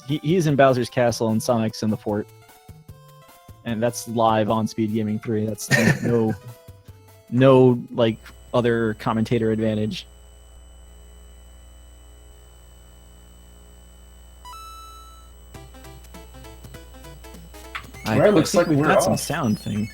He's in Bowser's Castle and Sonic's in the fort. And that's live on Speed Gaming 3. That's no like other commentator advantage. Right, looks like we've got some sound thing.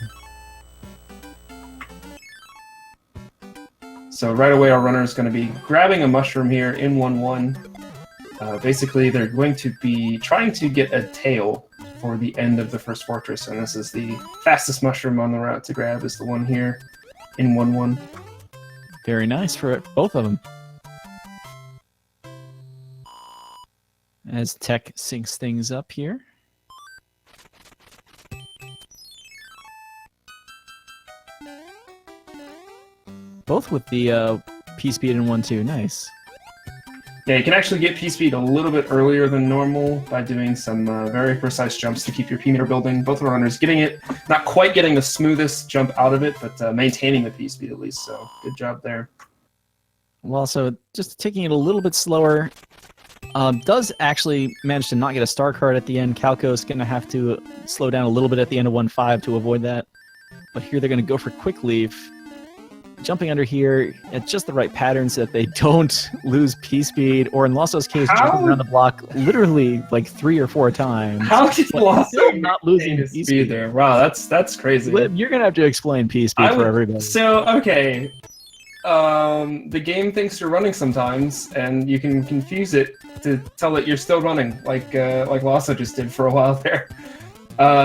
So right away our runner is going to be grabbing a mushroom here in 1-1. Basically, they're going to be trying to get a tail for the end of the first fortress, and this is the fastest mushroom on the route to grab is the one here in 1-1. Very nice for both of them. As Tech syncs things up here. Both with the P-Speed in 1-2. Nice. Yeah, you can actually get P-Speed a little bit earlier than normal by doing some very precise jumps to keep your P-meter building. Both runners getting it, not quite getting the smoothest jump out of it, but maintaining the P-Speed at least, so good job there. Well, so just taking it a little bit slower. Does actually manage to not get a star card at the end. Calco is going to have to slow down a little bit at the end of 1-5 to avoid that. But here they're going to go for quick leave. Jumping under here at just the right pattern so that they don't lose P-Speed, or in Lawso's case, jumping around the block literally like 3 or 4 times. How did Lawso not losing P-Speed there? Wow, that's crazy. You're going to have to explain P-Speed for everybody. So, okay. The game thinks you're running sometimes, and you can confuse it to tell it you're still running, like Lawso just did for a while there.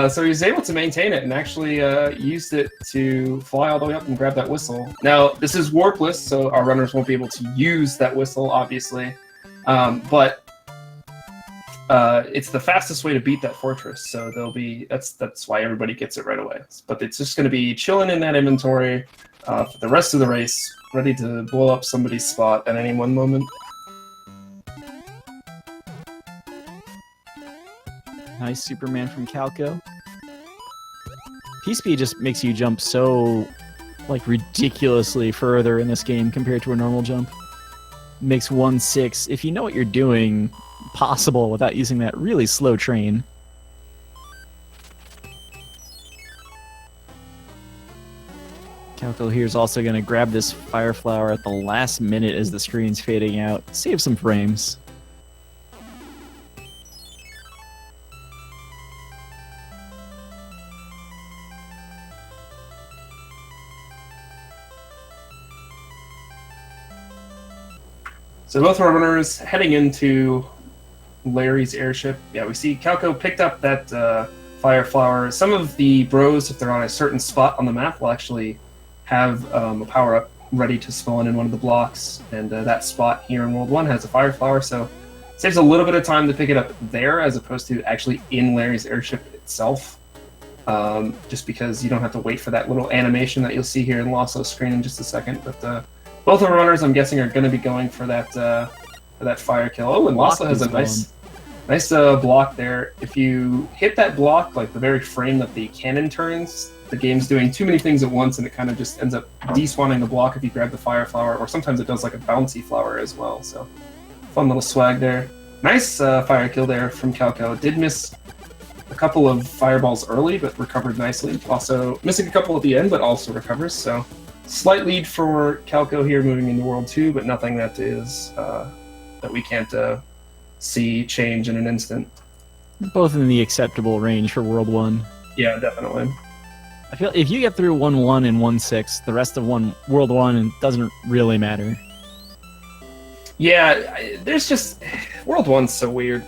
So he was able to maintain it and actually used it to fly all the way up and grab that whistle. Now, this is Warpless, so our runners won't be able to use that whistle, obviously. But it's the fastest way to beat that fortress, so that's why everybody gets it right away. But it's just going to be chilling in that inventory for the rest of the race, ready to blow up somebody's spot at any one moment. Nice Superman from Calco. P-Speed just makes you jump so, like, ridiculously further in this game compared to a normal jump. Makes 1-6, if you know what you're doing, possible without using that really slow train. Calco here is also going to grab this Fire Flower at the last minute as the screen's fading out. Save some frames. So both our runners heading into Larry's airship. Yeah, we see Calco picked up that Fire Flower. Some of the bros, if they're on a certain spot on the map, will actually have a power-up ready to spawn in one of the blocks. And that spot here in World 1 has a Fire Flower, so it saves a little bit of time to pick it up there as opposed to actually in Larry's airship itself. Just because you don't have to wait for that little animation that you'll see here in Lawso's screen in just a second. But both of our runners, I'm guessing, are going to be going for that fire kill. Oh, and Lawso has a nice block there. If you hit that block, like the very frame that the cannon turns, the game's doing too many things at once, and it kind of just ends up despawning the block if you grab the Fire Flower, or sometimes it does like a bouncy flower as well. So, fun little swag there. Nice fire kill there from Calco. Did miss a couple of fireballs early, but recovered nicely. Also, missing a couple at the end, but also recovers, so... Slight lead for Calco here moving into World 2, but nothing that is that we can't see change in an instant. Both in the acceptable range for World 1. Yeah, definitely. I feel if you get through 1-1 and 1-6, the rest of World 1 doesn't really matter. Yeah, there's just... World 1's so weird.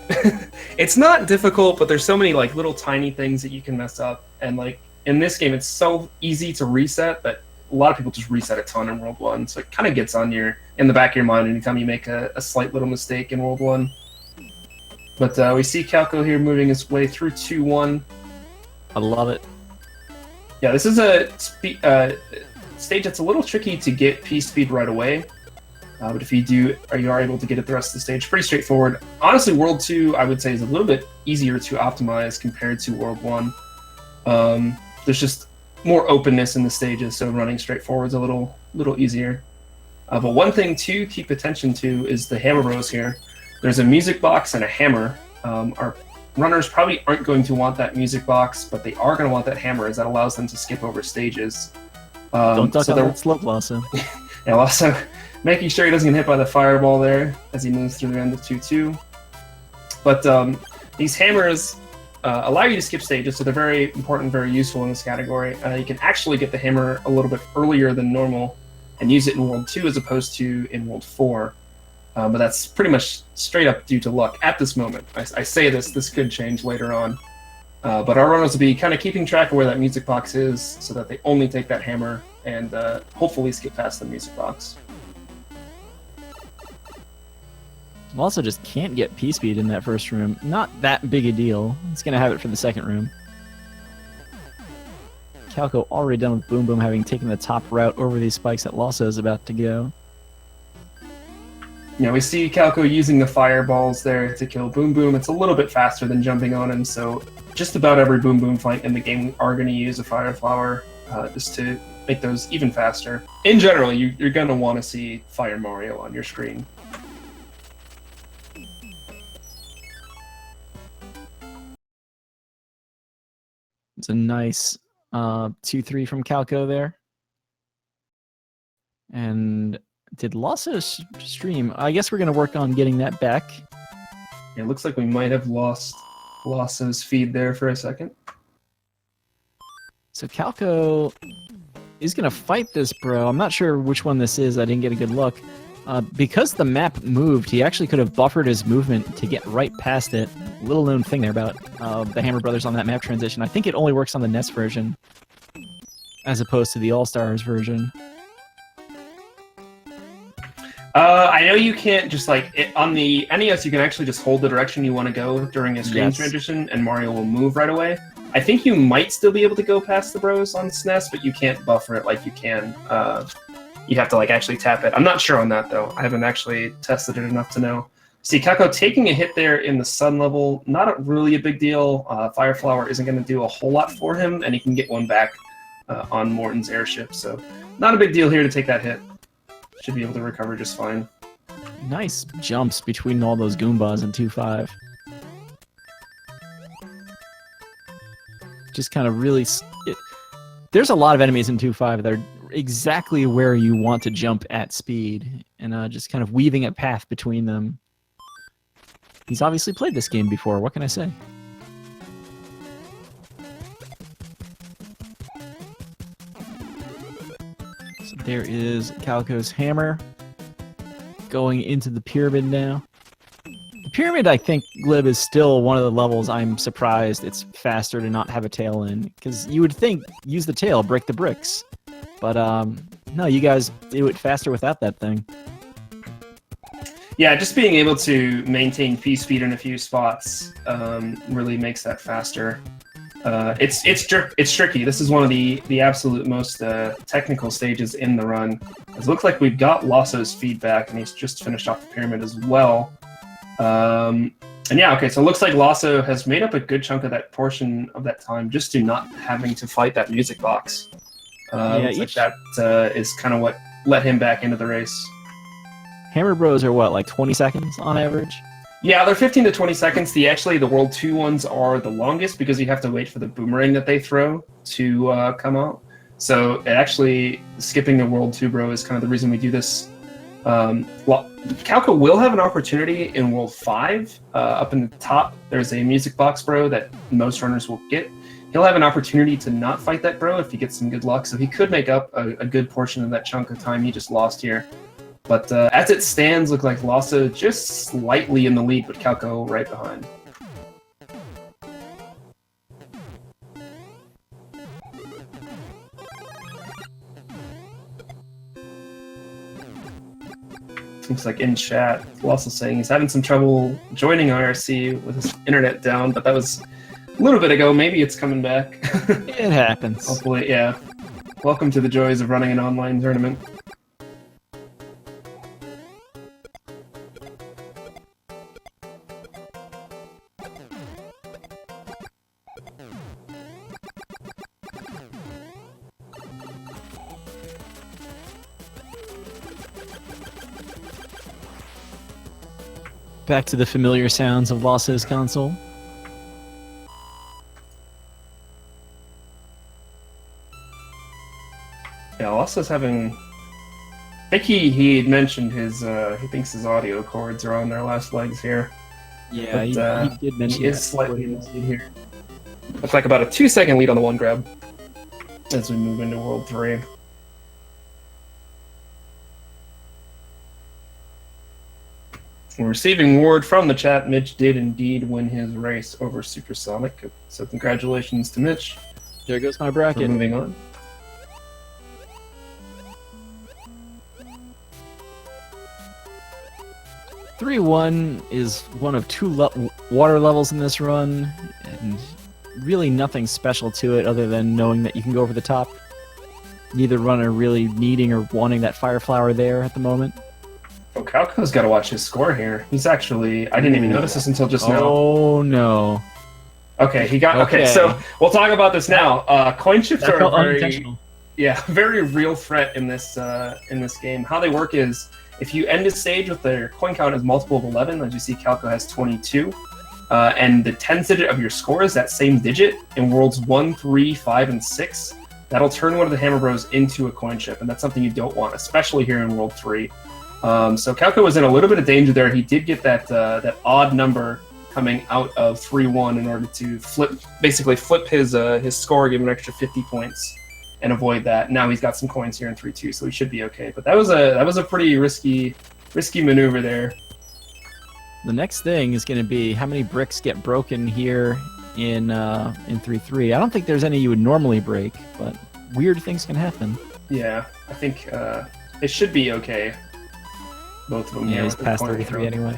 It's not difficult, but there's so many like little tiny things that you can mess up. And like in this game, it's so easy to reset that a lot of people just reset a ton in World 1, so it kind of gets on in the back of your mind anytime you make a slight little mistake in World 1. But we see Calco here moving his way through 2-1. I love it. Yeah, this is a stage that's a little tricky to get P-Speed right away, but if you do, you are able to get it the rest of the stage. Pretty straightforward. Honestly, World 2, I would say, is a little bit easier to optimize compared to World 1. There's just more openness in the stages, so running straightforward is a little easier. But one thing to keep attention to is the hammer bros here. There's a music box and a hammer Our runners probably aren't going to want that music box, but they are going to want that hammer, as that allows them to skip over stages. Don't duck on that slope, Lawso. Yeah, also making sure he doesn't get hit by the fireball there as he moves through the end of 2-2. But these hammers allow you to skip stages, so they're very important, very useful in this category. You can actually get the hammer a little bit earlier than normal and use it in World 2 as opposed to in World 4. But that's pretty much straight up due to luck at this moment. I say this could change later on. But our runners will be kind of keeping track of where that music box is so that they only take that hammer and hopefully skip past the music box. Lawso just can't get P-Speed in that first room. Not that big a deal. He's going to have it for the second room. Calco already done with Boom Boom, having taken the top route over these spikes that Lawso is about to go. Yeah, we see Calco using the fireballs there to kill Boom Boom. It's a little bit faster than jumping on him, so just about every Boom Boom fight in the game we are going to use a Fire Flower just to make those even faster. In general, you're going to want to see Fire Mario on your screen. It's a nice 2-3 from Calco there. And did Lawso stream? I guess we're going to work on getting that back. Yeah, it looks like we might have lost Lawso's feed there for a second. So Calco is going to fight this bro. I'm not sure which one this is. I didn't get a good look. Because the map moved, he actually could have buffered his movement to get right past it. Little known thing there about the Hammer Brothers on that map transition. I think it only works on the NES version as opposed to the All-Stars version. I know you can't just on the NES, you can actually just hold the direction you want to go during a screen transition, and Mario will move right away. I think you might still be able to go past the bros on SNES, but you can't buffer it like you can. You have to actually tap it. I'm not sure on that though. I haven't actually tested it enough to know. See, Calco taking a hit there in the sun level, not really a big deal. Fire Flower isn't going to do a whole lot for him, and he can get one back on Morton's airship. So not a big deal here to take that hit. Should be able to recover just fine. Nice jumps between all those Goombas in 2-5. Just kind of really... There's a lot of enemies in 2-5 that are exactly where you want to jump at speed, and just kind of weaving a path between them. He's obviously played this game before, what can I say? So there is Calco's hammer going into the pyramid now. The pyramid, I think, Glib, is still one of the levels I'm surprised it's faster to not have a tail in, because you would think use the tail, break the bricks. But no, you guys do it faster without that thing. Yeah, just being able to maintain P-Speed in a few spots really makes that faster. It's tricky. This is one of the absolute most technical stages in the run. It looks like we've got Lawso's feedback, and he's just finished off the pyramid as well. And yeah, okay, so it looks like Lawso has made up a good chunk of that portion of that time just to not having to fight that music box. Looks like that is kind of what let him back into the race. Hammer Bros are what, like 20 seconds on average? Yeah, they're 15 to 20 seconds. The World 2 ones are the longest because you have to wait for the boomerang that they throw to come out. So actually, skipping the World 2 bro is kind of the reason we do this. Well, Calco will have an opportunity in World 5. Up in the top, there's a music box bro that most runners will get. He'll have an opportunity to not fight that bro if he gets some good luck, so he could make up a good portion of that chunk of time he just lost here. But as it stands, look like Lawso just slightly in the lead, but Calco right behind. Looks like in chat, Lawso saying he's having some trouble joining IRC with his internet down, but that was a little bit ago. Maybe it's coming back. It happens. Hopefully, yeah. Welcome to the joys of running an online tournament. Back to the familiar sounds of Lawso's console. Yeah, Lawso's having... I think he had mentioned his, he thinks his audio cords are on their last legs here. Yeah, But, he did mention he is that. slightly in the lead here. Looks like about a 2-second lead on the one grab as we move into World 3. And receiving word from the chat, Mitch did indeed win his race over Supersonic. So congratulations to Mitch. There goes my For bracket. moving on. (3-1) is one of two water levels in this run, and really nothing special to it other than knowing that you can go over the top. Neither runner really needing or wanting that fire flower there at the moment. Oh, Calco's got to watch his score here. He's actually... I didn't even notice this until just now. Oh no. Okay, he got... Okay, so we'll talk about this now. Coin shifts That are felt very... unintentional. Yeah, very real threat in this game. How they work is, if you end a stage with their coin count as multiple of 11, as you see Calco has 22, and the 10th digit of your score is that same digit in Worlds 1, 3, 5, and 6, that'll turn one of the Hammer Bros into a coin chip, and that's something you don't want, especially here in World 3. So Calco was in a little bit of danger there. He did get that odd number coming out of 3-1 in order to basically flip his score, give him an extra 50 points, and avoid that. Now he's got some coins here in 3-2, so he should be okay. But that was a pretty risky maneuver there. The next thing is going to be how many bricks get broken here in 3-3. I don't think there's any you would normally break, but weird things can happen. Yeah, I think it should be okay. Both of them. Yeah, he's past 33 anyway.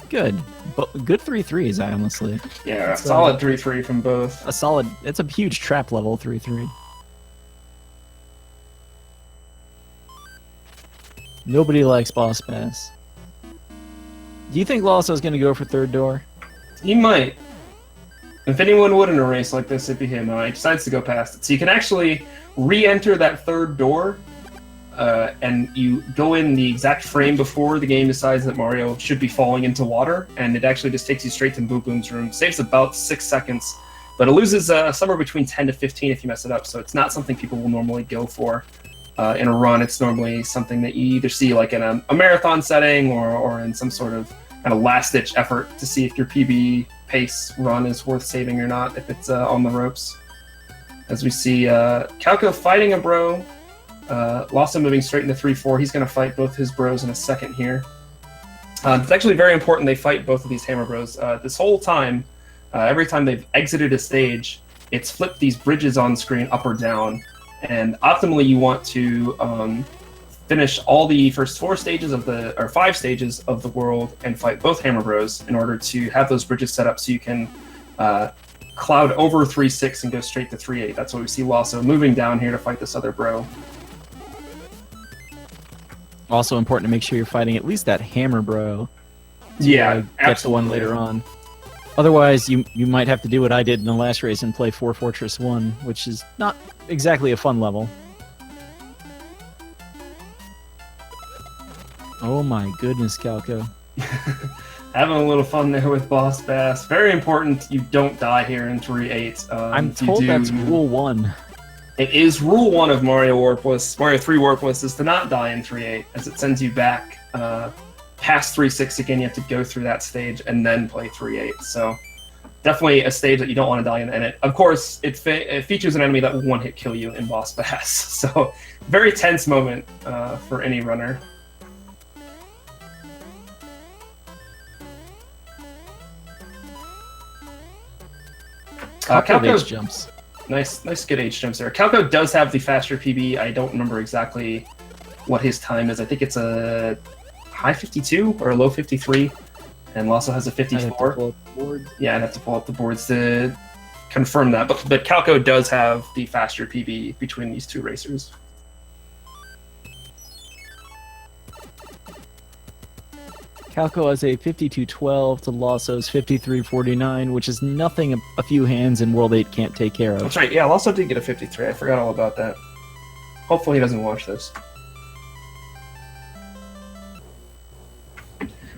Good. But good 3-3s, I honestly. Yeah, solid 3-3 from both. A solid. It's a huge trap level 3-3. Nobody likes Boss Bass. Do you think Lawso's going to go for third door? He might. If anyone would in a race like this, it'd be him. He decides to go past it. So you can actually re-enter that third door, and you go in the exact frame before the game decides that Mario should be falling into water, and it actually just takes you straight to Boom Boom's room. Saves about 6 seconds, but it loses somewhere between 10 to 15 if you mess it up, so it's not something people will normally go for. In a run, it's normally something that you either see like in a marathon setting or in some sort of kind of last-ditch effort to see if your PB pace run is worth saving or not, if it's on the ropes. As we see Calco fighting a bro, Lawso moving straight into 3-4. He's going to fight both his bros in a second here. It's actually very important they fight both of these Hammer Bros. This whole time, every time they've exited a stage, it's flipped these bridges on screen up or down. And optimally, you want to finish all the first 5 stages of the world and fight both Hammer Bros in order to have those bridges set up so you can cloud over 3-6 and go straight to 3-8. That's what we see Lawso moving down here to fight this other bro. Also important to make sure you're fighting at least that Hammer Bro. Yeah, get to one later on. Otherwise, you might have to do what I did in the last race and play 4 Fortress 1, which is not exactly a fun level. Oh my goodness, Calco. Having a little fun there with Boss Bass. Very important you don't die here in 3-8. I'm told that's rule 1. It is rule 1 of Mario Warpless. Mario 3 Warpless is to not die in 3-8, as it sends you back past 3-6 again. You have to go through that stage and then play 3-8. So definitely a stage that you don't want to die in. And of course, it features an enemy that will one-hit kill you in Boss Bass. So very tense moment for any runner. Calco jumps. Nice good H jumps there. Calco does have the faster PB. I don't remember exactly what his time is. I think it's a high 52 or a low 53, and Lawso has a 54. Yeah, I'd have to pull up the boards to confirm that. But Calco does have the faster PB between these two racers. Calco has a 52-12 to Lawso's 53-49, which is nothing a few hands in World 8 can't take care of. That's right, yeah, Lawso did get a 53. I forgot all about that. Hopefully he doesn't watch this.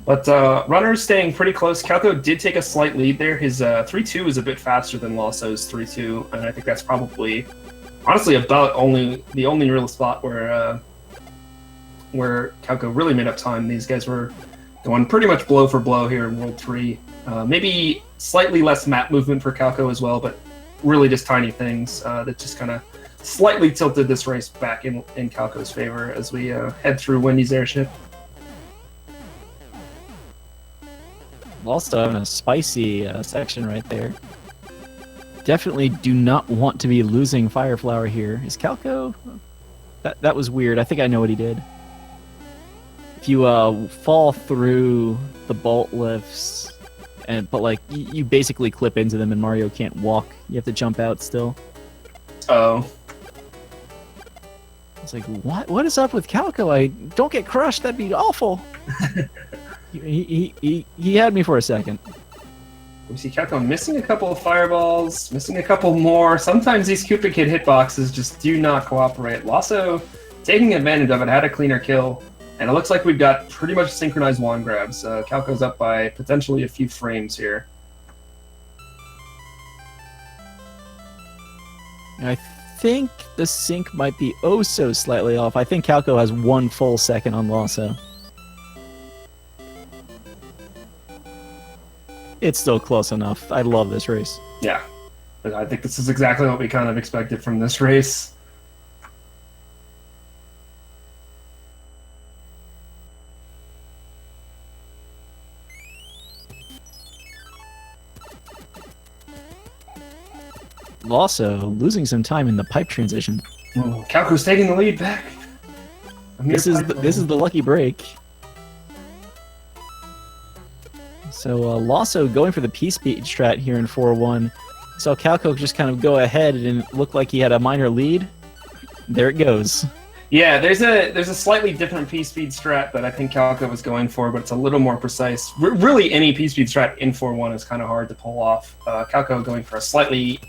But runners staying pretty close. Calco did take a slight lead there. His 3-2 is a bit faster than Lawso's 3-2, and I think that's probably, honestly, about the only real spot where Calco really made up time. These guys were going pretty much blow for blow here in World 3. Maybe slightly less map movement for Calco as well, but really just tiny things that just kind of slightly tilted this race back in Calco's favor as we head through Wendy's airship. Also having a spicy section right there. Definitely do not want to be losing Fireflower here. Is Calco? That was weird. I think I know what he did. If you fall through the bolt lifts, but like you basically clip into them and Mario can't walk. You have to jump out still. Oh. It's like, what is up with Calco? I don't get crushed. That'd be awful. He had me for a second. We see Calco missing a couple of fireballs, missing a couple more. Sometimes these Koopa Kid hitboxes just do not cooperate. Lawso taking advantage of it, had a cleaner kill, and it looks like we've got pretty much synchronized wand grabs. Calco's up by potentially a few frames here. I think the sync might be oh so slightly off. I think Calco has 1 full second on Lawso. It's still close enough. I love this race. Yeah, but I think this is exactly what we kind of expected from this race. Lawso losing some time in the pipe transition. Oh, Calco's taking the lead back. This is the lucky break. So Lawso going for the P-speed strat here in 4-1. So Calco just kind of go ahead and it looked like he had a minor lead. There it goes. Yeah, there's a slightly different P-speed strat that I think Calco was going for, but it's a little more precise. Really, any P-speed strat in 4-1 is kind of hard to pull off. Calco going for a slightly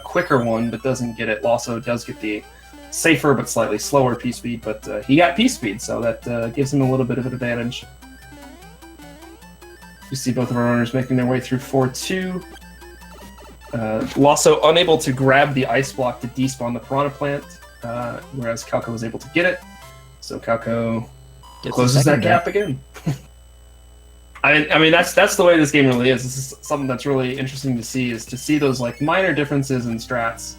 quicker one, but doesn't get it. Lawso does get the safer but slightly slower P-speed, but he got P-speed, so that gives him a little bit of an advantage. You see both of our runners making their way through 4-2. Lawso unable to grab the ice block to despawn the Piranha Plant, whereas Calco was able to get it. So Calco closes that gap again. I mean that's the way this game really is. This is something that's really interesting to see, is to see those like minor differences in strats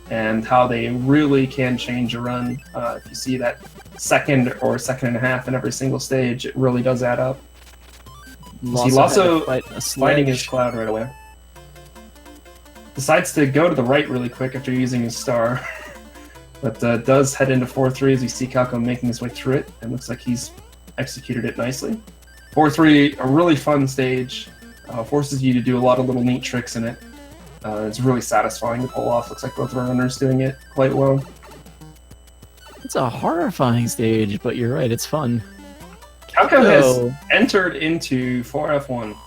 and how they really can change a run. If you see that second or second and a half in every single stage, it really does add up. See Lawso fighting his cloud right away. Decides to go to the right really quick after using his star, but does head into 4-3 as we see Calco making his way through it, and looks like he's executed it nicely. 4-3, a really fun stage, forces you to do a lot of little neat tricks in it. It's really satisfying to pull off. Looks like both of our runners doing it quite well. It's a horrifying stage, but you're right, it's fun. Calco has entered into 4F1,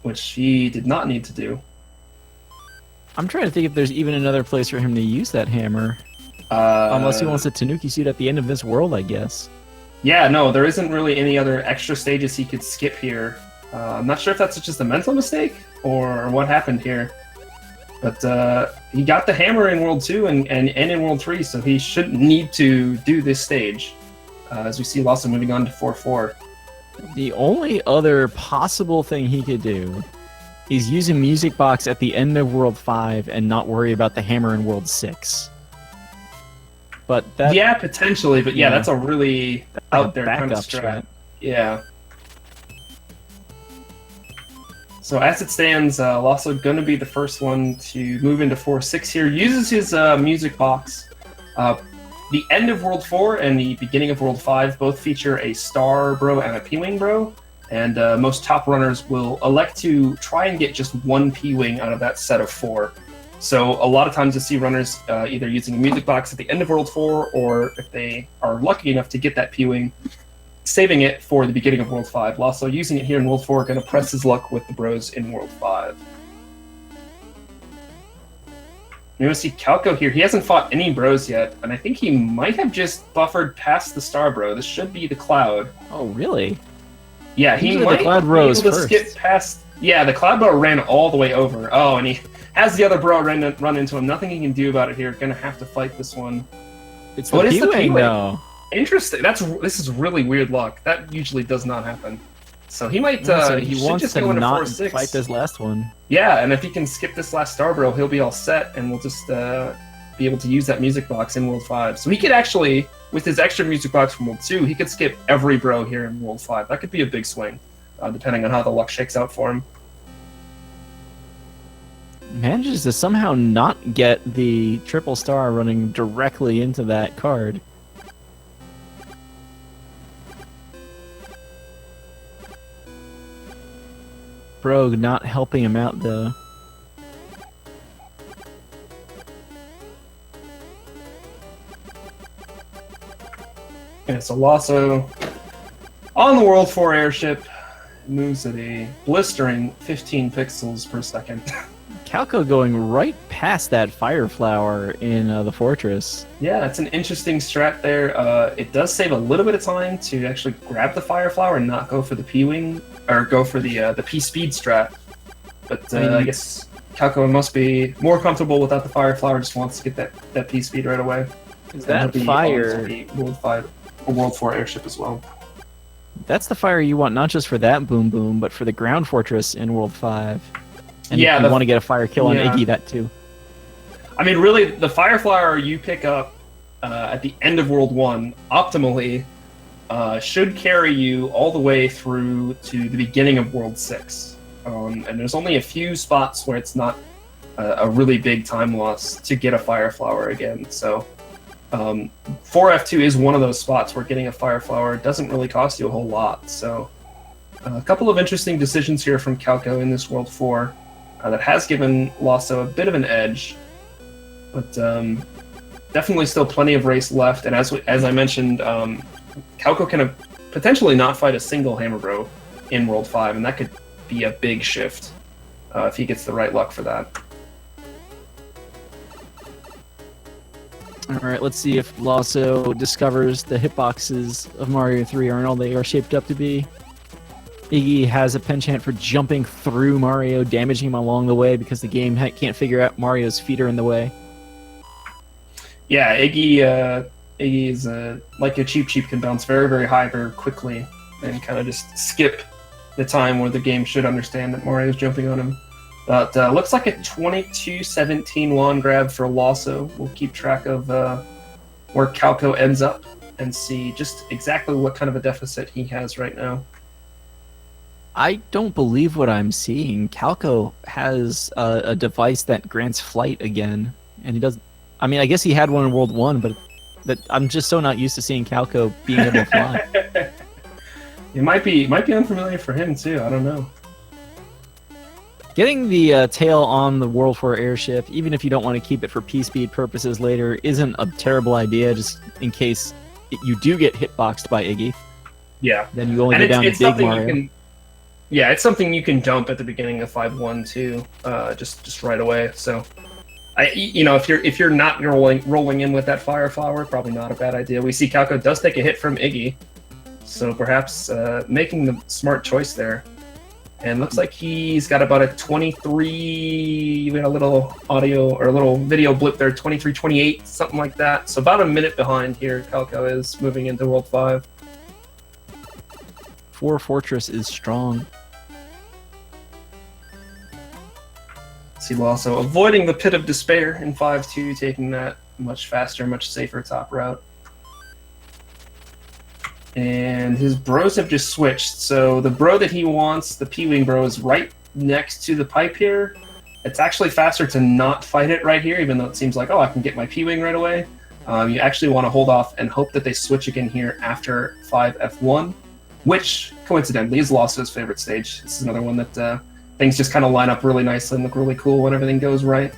which he did not need to do. I'm trying to think if there's even another place for him to use that hammer. Unless he wants a Tanuki suit at the end of this world, I guess. Yeah, no, there isn't really any other extra stages he could skip here. I'm not sure if that's just a mental mistake or what happened here. But he got the hammer in World 2 and in World 3, so he shouldn't need to do this stage. As we see Lawso moving on to 4-4. The only other possible thing he could do is use a music box at the end of World 5 and not worry about the hammer in World 6. But that, yeah, potentially, but yeah, that's a really out there kind of strat. Yeah. So as it stands, Lawso going to be the first one to move into 4-6 here. Uses his music box. The end of World 4 and the beginning of World 5 both feature a Star Bro and a P-Wing Bro, and most top runners will elect to try and get just one P-Wing out of that set of 4. So a lot of times you'll see runners either using a music box at the end of World 4, or if they are lucky enough to get that P-Wing, saving it for the beginning of World 5. Lawso using it here in World 4, going to press his luck with the bros in World 5. You want to see Calco here. He hasn't fought any bros yet, and I think he might have just buffered past the Star Bro. This should be the Cloud. Oh, really? Yeah, he Usually might the cloud be bro is able to first. skip past. Yeah, the cloud bro ran all the way over. Oh, and he has the other bro run into him. Nothing he can do about it here. Gonna have to fight this one. It's the What is the P-Wing, P-Wing? though. Interesting. This is really weird luck. That usually does not happen. So he might. So he he should wants just to go into not 4-6. fight this last one. Yeah, and if he can skip this last star bro, he'll be all set, and we'll just be able to use that music box in World 5. So he could actually, with his extra music box from World 2, he could skip every bro here in World 5. That could be a big swing, depending on how the luck shakes out for him. Manages to somehow not get the triple star running directly into that card. Brogue not helping him out, though. Okay, so Lawso on the World 4 airship moves at a blistering 15 pixels per second. Calco going right past that fire flower in the fortress. Yeah, it's an interesting strat there. It does save a little bit of time to actually grab the fire flower and not go for the P-wing, or go for the P-speed strat. But I guess Calco must be more comfortable without the fire flower, just wants to get that P-speed right away. Is that fire? The World 5 or World 4 airship as well. That's the fire you want, not just for that boom boom, but for the ground fortress in World 5. And yeah, if you want to get a fire kill on Iggy, that too. I mean, really, the fire flower you pick up at the end of World 1, optimally, should carry you all the way through to the beginning of World 6. And there's only a few spots where it's not a really big time loss to get a fire flower again. So 4F2 is one of those spots where getting a fire flower doesn't really cost you a whole lot. So a couple of interesting decisions here from Calco in this World 4 that has given Lawso a bit of an edge, but definitely still plenty of race left. And as I mentioned, Calco can potentially not fight a single hammer bro in World 5, and that could be a big shift if he gets the right luck for that. All right, let's see if Lawso discovers the hitboxes of Mario 3 aren't all they are shaped up to be. Iggy has a penchant for jumping through Mario, damaging him along the way because the game can't figure out Mario's feet are in the way. Yeah, Iggy is like a Cheep can bounce very, very high very quickly and kind of just skip the time where the game should understand that Mario's jumping on him. But looks like a 22-17 wand grab for Lawso. We'll keep track of where Calco ends up and see just exactly what kind of a deficit he has right now. I don't believe what I'm seeing. Calco has a device that grants flight again, and he does. I mean, I guess he had one in World 1, but I'm just so not used to seeing Calco being able to fly. It might be unfamiliar for him too. I don't know. Getting the tail on the World 4 airship, even if you don't want to keep it for P-speed purposes later, isn't a terrible idea, just in case you do get hitboxed by Iggy. Yeah. Then you only go down to Big Mario. Yeah, it's something you can dump at the beginning of 5-1 too, just right away. So, if you're not rolling in with that fire flower, probably not a bad idea. We see Calco does take a hit from Iggy, so perhaps making the smart choice there. And looks like he's got about a 23. We got a little audio or a little video blip there, 23-28, something like that. So about a minute behind here. Calco is moving into World 5. 4 Fortress is strong. See Lawso avoiding the pit of despair in 5-2, taking that much faster, much safer top route. And his bros have just switched. So the bro that he wants, the P-Wing bro, is right next to the pipe here. It's actually faster to not fight it right here, even though it seems like, oh, I can get my P-Wing right away. You actually want to hold off and hope that they switch again here after 5F1, which, coincidentally, is Lawso's favorite stage. This is another one that things just kind of line up really nicely and look really cool when everything goes right.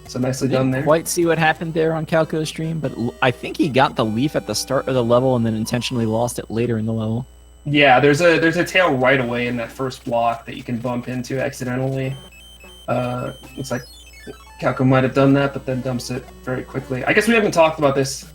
So nicely done there. Didn't quite see what happened there on Calco's stream, but I think he got the leaf at the start of the level and then intentionally lost it later in the level. Yeah, there's a tail right away in that first block that you can bump into accidentally. Looks like Calco might have done that, but then dumps it very quickly. I guess we haven't talked about this.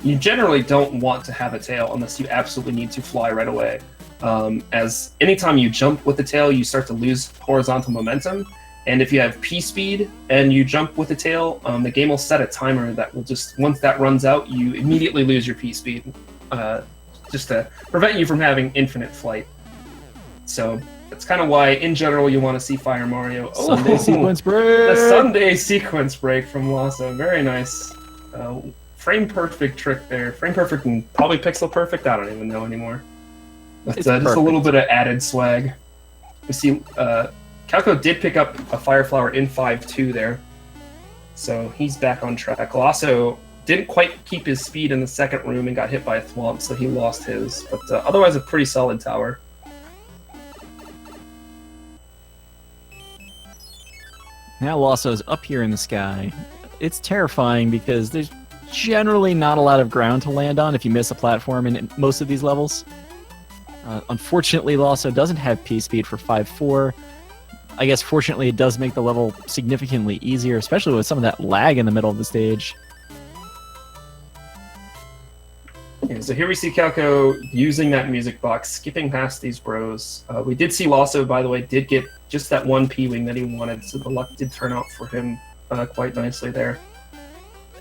You generally don't want to have a tail unless you absolutely need to fly right away. As anytime you jump with the tail, you start to lose horizontal momentum. And if you have P speed and you jump with the tail, the game will set a timer that will just, once that runs out, you immediately lose your P speed, just to prevent you from having infinite flight. So that's kind of why, in general, you want to see Fire Mario. Sunday sequence break! The Sunday sequence break from Lawso. Very nice. Frame perfect trick there. Frame perfect and probably pixel perfect. I don't even know anymore. But just a little bit of added swag. We see Calco did pick up a Fire Flower in 5-2 there. So he's back on track. Lawso didn't quite keep his speed in the second room and got hit by a thwomp, so he lost his. But otherwise, a pretty solid tower. Now Lawso's up here in the sky. It's terrifying because there's generally not a lot of ground to land on if you miss a platform in most of these levels. Unfortunately, Lawso doesn't have P-Speed for 5-4. I guess fortunately it does make the level significantly easier, especially with some of that lag in the middle of the stage. Yeah, so here we see Calco using that music box, skipping past these bros. We did see Lawso, by the way, did get just that one P-Wing that he wanted, so the luck did turn out for him quite nicely there.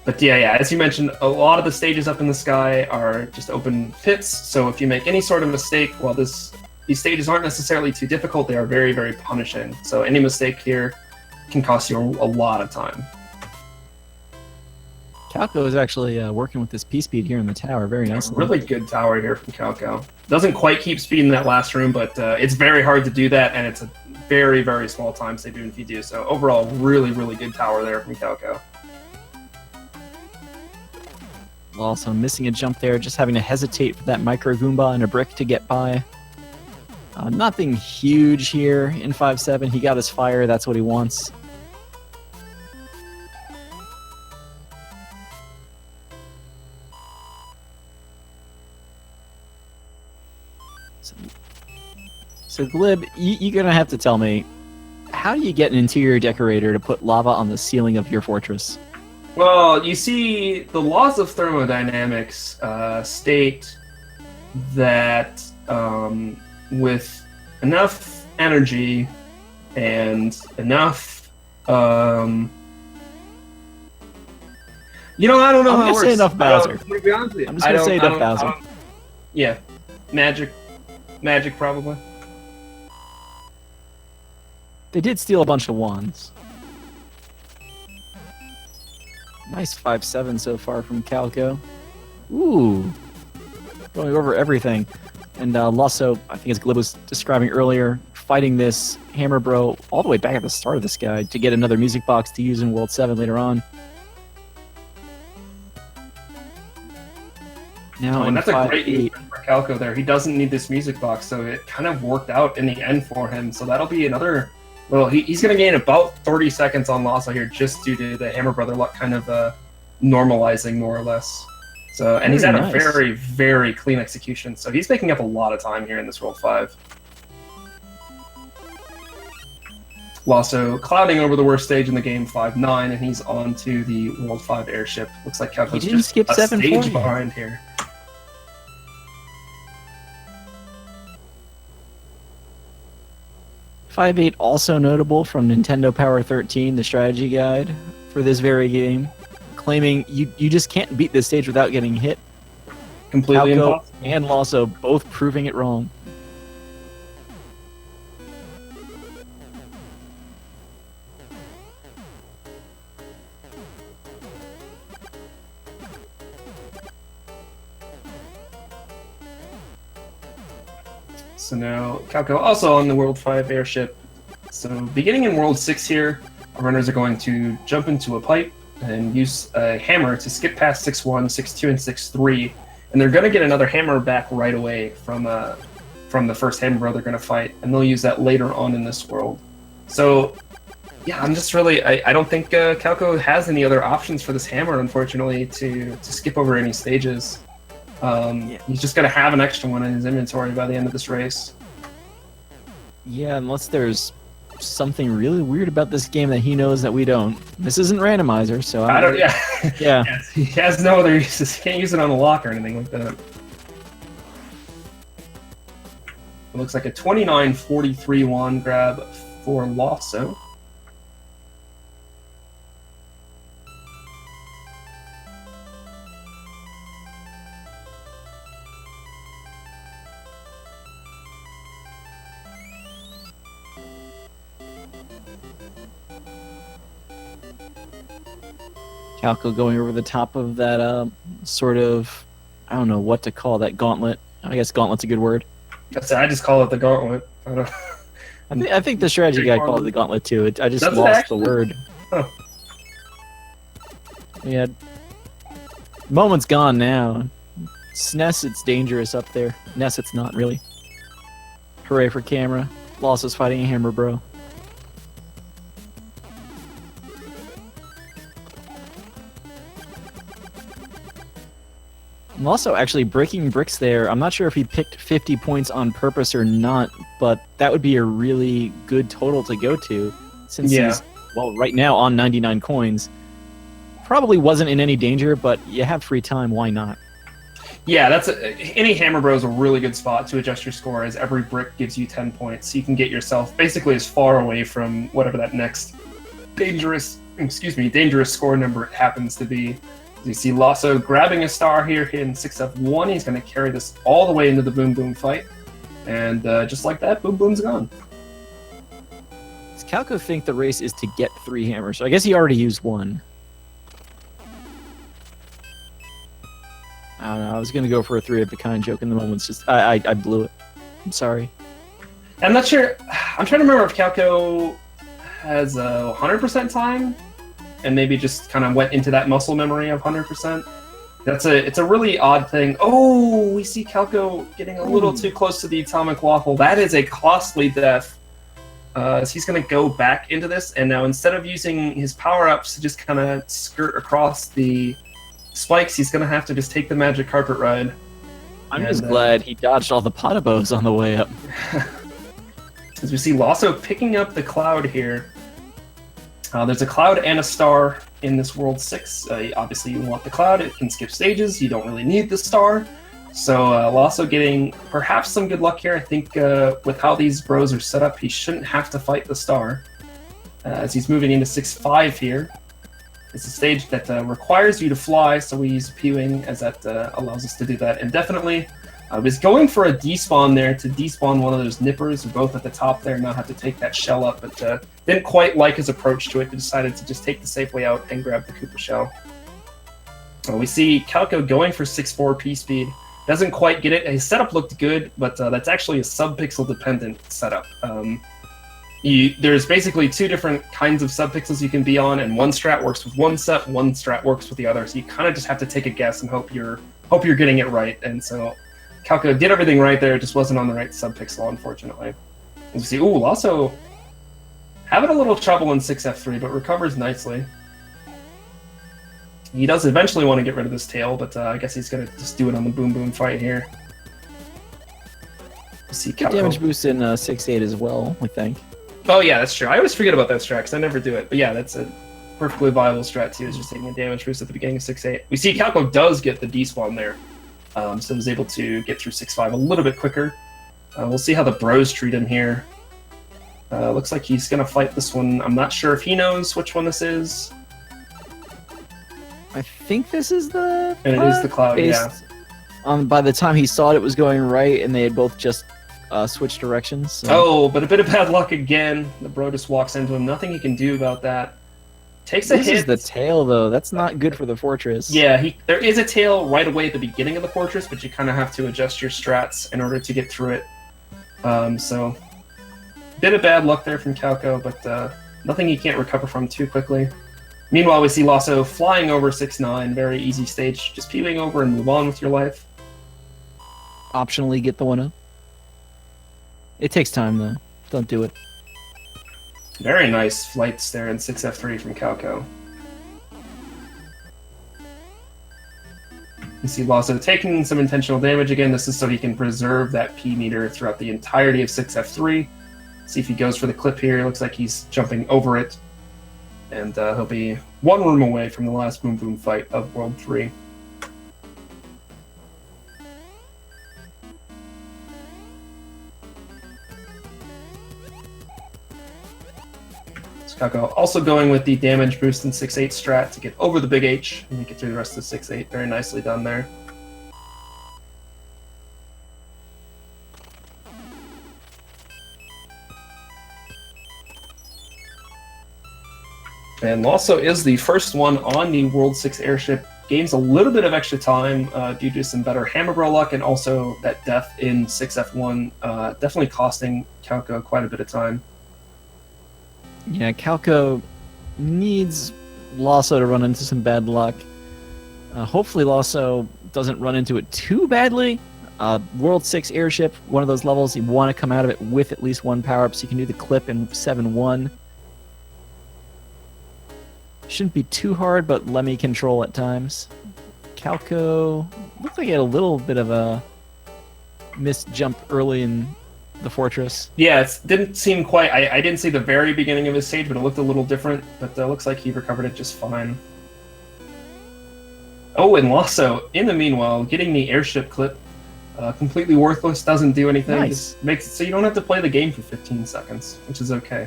But yeah, as you mentioned, a lot of the stages up in the sky are just open pits, so if you make any sort of mistake, while these stages aren't necessarily too difficult, they are very, very punishing. So any mistake here can cost you a lot of time. Calco is actually working with this P-Speed here in the tower very nicely. Really good tower here from Calco. Doesn't quite keep speed in that last room, but it's very hard to do that, and it's a very, very small time save even if you do. So overall, really, really good tower there from Calco. Also missing a jump there, just having to hesitate for that micro Goomba and a brick to get by. Nothing huge here in 5-7. He got his fire, that's what he wants. So Glib, you're gonna have to tell me, how do you get an interior decorator to put lava on the ceiling of your fortress? Well, you see, the laws of thermodynamics state that with enough energy and enough, you know, I don't know how it works. Say enough Bowser. To be honest with you, I'm just gonna say enough Bowser. Yeah, magic probably. They did steal a bunch of wands. Nice 5-7 so far from Calco. Ooh, going over everything. And Lawso, I think as Glib was describing earlier, fighting this Hammer Bro all the way back at the start of this guy to get another music box to use in World 7 later on. Now and that's 5, a great use for Calco there. He doesn't need this music box, so it kind of worked out in the end for him. So that'll be another... Well, he's going to gain about 30 seconds on Lawso here just due to the Hammer Brother luck kind of normalizing, more or less. So, and he's had a very, very clean execution. So he's making up a lot of time here in this World 5. Lawso clouding over the worst stage in the game, 5-9, and he's on to the World 5 airship. Looks like Calco's just skip a 7 stage behind here. 5-8 also notable from Nintendo Power 13, the strategy guide for this very game, claiming you just can't beat this stage without getting hit. Completely Calco impossible. and Lawso both proving it wrong. So now, Calco also on the World 5 airship. So beginning in World 6 here, our runners are going to jump into a pipe and use a hammer to skip past 6-1, 6-2, and 6-3. And they're going to get another hammer back right away from the first hammer bro they're going to fight. And they'll use that later on in this world. So, yeah, I'm just really... I don't think Calco has any other options for this hammer, unfortunately, to skip over any stages. He's just going to have an extra one in his inventory by the end of this race. Yeah, unless there's something really weird about this game that he knows that we don't. This isn't randomizer, so I don't. Yeah. Yeah. Yes, he has no other uses. He can't use it on a lock or anything like that. looks like a 29-43 wand grab for Lawso. Calco going over the top of that sort of, I don't know what to call that gauntlet. I guess gauntlet's a good word. I just call it the gauntlet. I think the strategy guy called it the gauntlet too. I just Does it lost the actually? word. Oh. Yeah. Moment's gone now. SNES, it's dangerous up there. NES, it's not really. Hooray for camera. Lawso's fighting a hammer, bro. I'm also actually breaking bricks there. I'm not sure if he picked 50 points on purpose or not, but that would be a really good total to go to, since he's, well, right now on 99 coins. Probably wasn't in any danger, but you have free time, why not? Yeah, any hammer bro is a really good spot to adjust your score, as every brick gives you 10 points, so you can get yourself basically as far away from whatever that next dangerous score number happens to be. You see Lawso grabbing a star here in 6F1. He's going to carry this all the way into the Boom Boom fight. And just like that, Boom Boom's gone. Does Calco think the race is to get 3 hammers? I guess he already used 1. I don't know. I was going to go for a 3 of a kind joke in the moment. It's just, I blew it. I'm sorry. I'm not sure. I'm trying to remember if Calco has a 100% time, and maybe just kind of went into that muscle memory of 100%. It's a really odd thing. Oh, we see Calco getting a little too close to the atomic waffle. That is a costly death. So he's going to go back into this, and now instead of using his power-ups to just kind of skirt across the spikes, he's going to have to just take the magic carpet ride. I'm just glad he dodged all the potabos on the way up. As we see Lawso picking up the cloud here. There's a cloud and a star in this World 6. Obviously, you want the cloud. It can skip stages. You don't really need the star. So Lawso getting perhaps some good luck here. I think with how these bros are set up, he shouldn't have to fight the star. As he's moving into 6-5 here. It's a stage that requires you to fly, so we use Pewing as that allows us to do that indefinitely. I was going for a despawn there to despawn one of those nippers, who both at the top there, not have to take that shell up, but didn't quite like his approach to it. He decided to just take the safe way out and grab the Koopa shell. We see Calco going for 6-4 P-speed. Doesn't quite get it. His setup looked good, but that's actually a sub-pixel dependent setup. There's basically 2 different kinds of subpixels you can be on, and one strat works with one set, one strat works with the other. So you kind of just have to take a guess and hope you're getting it right. And so Calco did everything right there, just wasn't on the right subpixel, unfortunately. As you see, Lawso having a little trouble in 6F3, but recovers nicely. He does eventually want to get rid of this tail, but I guess he's going to just do it on the Boom Boom fight here. See Good damage boost in 6-8 as well, I think. Oh yeah, that's true. I always forget about that strat because I never do it. But yeah, that's a perfectly viable strat too, is just taking a damage boost at the beginning of 6-8. We see Calco does get the despawn there. So he's able to get through 6-5 a little bit quicker. We'll see how the bros treat him here. Looks like he's going to fight this one. I'm not sure if he knows which one this is. I think this is the And it is the cloud, yeah. By the time he saw it was going right, and they had both just switched directions. So. Oh, but a bit of bad luck again. The bro just walks into him. Nothing he can do about that. Takes a hit. This is the tail, though. That's not good for the fortress. Yeah, there is a tail right away at the beginning of the fortress, but you kind of have to adjust your strats in order to get through it. So, bit of bad luck there from Calco, but nothing he can't recover from too quickly. Meanwhile, we see Lawso flying over 6-9, very easy stage. Just peeling over and move on with your life. Optionally get the 1-up. It takes time, though. Don't do it. Very nice flights there in 6F3 from Calco. You see Lawso taking some intentional damage again. This is so he can preserve that P meter throughout the entirety of 6F3. See if he goes for the clip here. Looks like he's jumping over it. And he'll be 1 room away from the last Boom Boom fight of World 3. Calco also going with the damage boost in 6-8 strat to get over the big H and make it through the rest of the 6-8. Very nicely done there. And Lawso is the first one on the World 6 airship. Gains a little bit of extra time due to some better hammer bro luck and also that death in 6F1, definitely costing Calco quite a bit of time. Yeah, Calco needs Lawso to run into some bad luck. Hopefully Lawso doesn't run into it too badly. World 6 airship, one of those levels, you want to come out of it with at least one power-up so you can do the clip in 7-1. Shouldn't be too hard, but Lemmy control at times. Calco looks like he had a little bit of a missed jump early in the fortress. Yeah, it didn't seem quite... I didn't see the very beginning of his stage, but it looked a little different. But it looks like he recovered it just fine. Oh, and Lawso, in the meanwhile, getting the airship clip completely worthless, doesn't do anything. Nice. Just makes it so you don't have to play the game for 15 seconds, which is okay.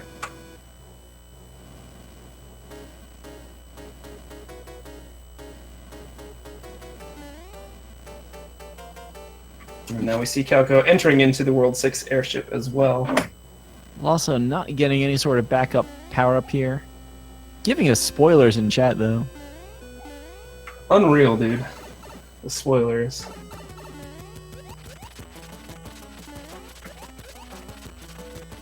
And now we see Calco entering into the World 6 airship as well. Also not getting any sort of backup power-up here. Giving us spoilers in chat, though. Unreal, dude. The spoilers.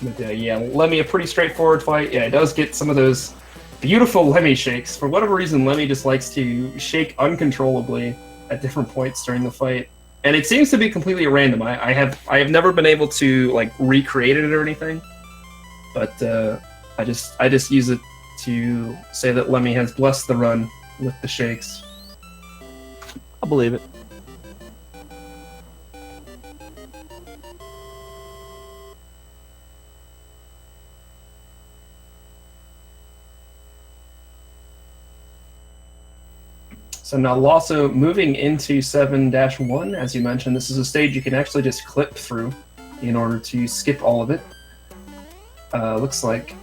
But yeah, Lemmy, a pretty straightforward fight. Yeah, it does get some of those beautiful Lemmy shakes. For whatever reason, Lemmy just likes to shake uncontrollably at different points during the fight. And it seems to be completely random. I have never been able to like recreate it or anything, but I just use it to say that Lemmy has blessed the run with the shakes. I'll believe it. So now Lawso moving into 7-1, as you mentioned, this is a stage you can actually just clip through in order to skip all of it. Looks like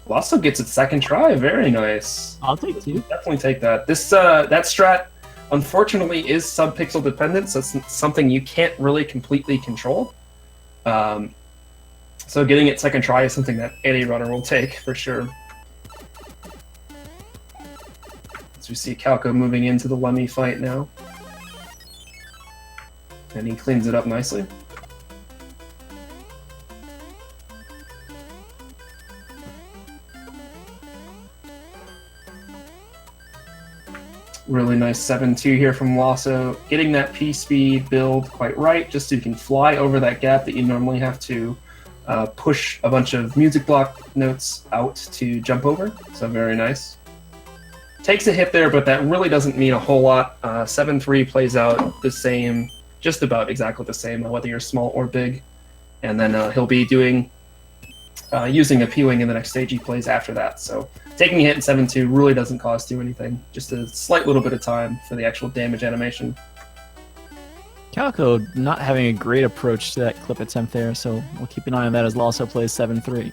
Lawso gets its second try. Very nice. I'll take two. Definitely take that. This that strat, unfortunately, is sub-pixel dependent, so it's something you can't really completely control. So getting it second try is something that any runner will take, for sure. We see Calco moving into the Lemmy fight now. And he cleans it up nicely. Really nice 7-2 here from Lawso. Getting that P-speed build quite right, just so you can fly over that gap that you normally have to push a bunch of music block notes out to jump over. So very nice. Takes a hit there, but that really doesn't mean a whole lot. 7-3 plays out the same, just about exactly the same, whether you're small or big. And then he'll be doing using a P-wing in the next stage he plays after that. So taking a hit in 7-2 really doesn't cost you anything. Just a slight little bit of time for the actual damage animation. Calco not having a great approach to that clip attempt there, so we'll keep an eye on that as Lawso plays 7-3.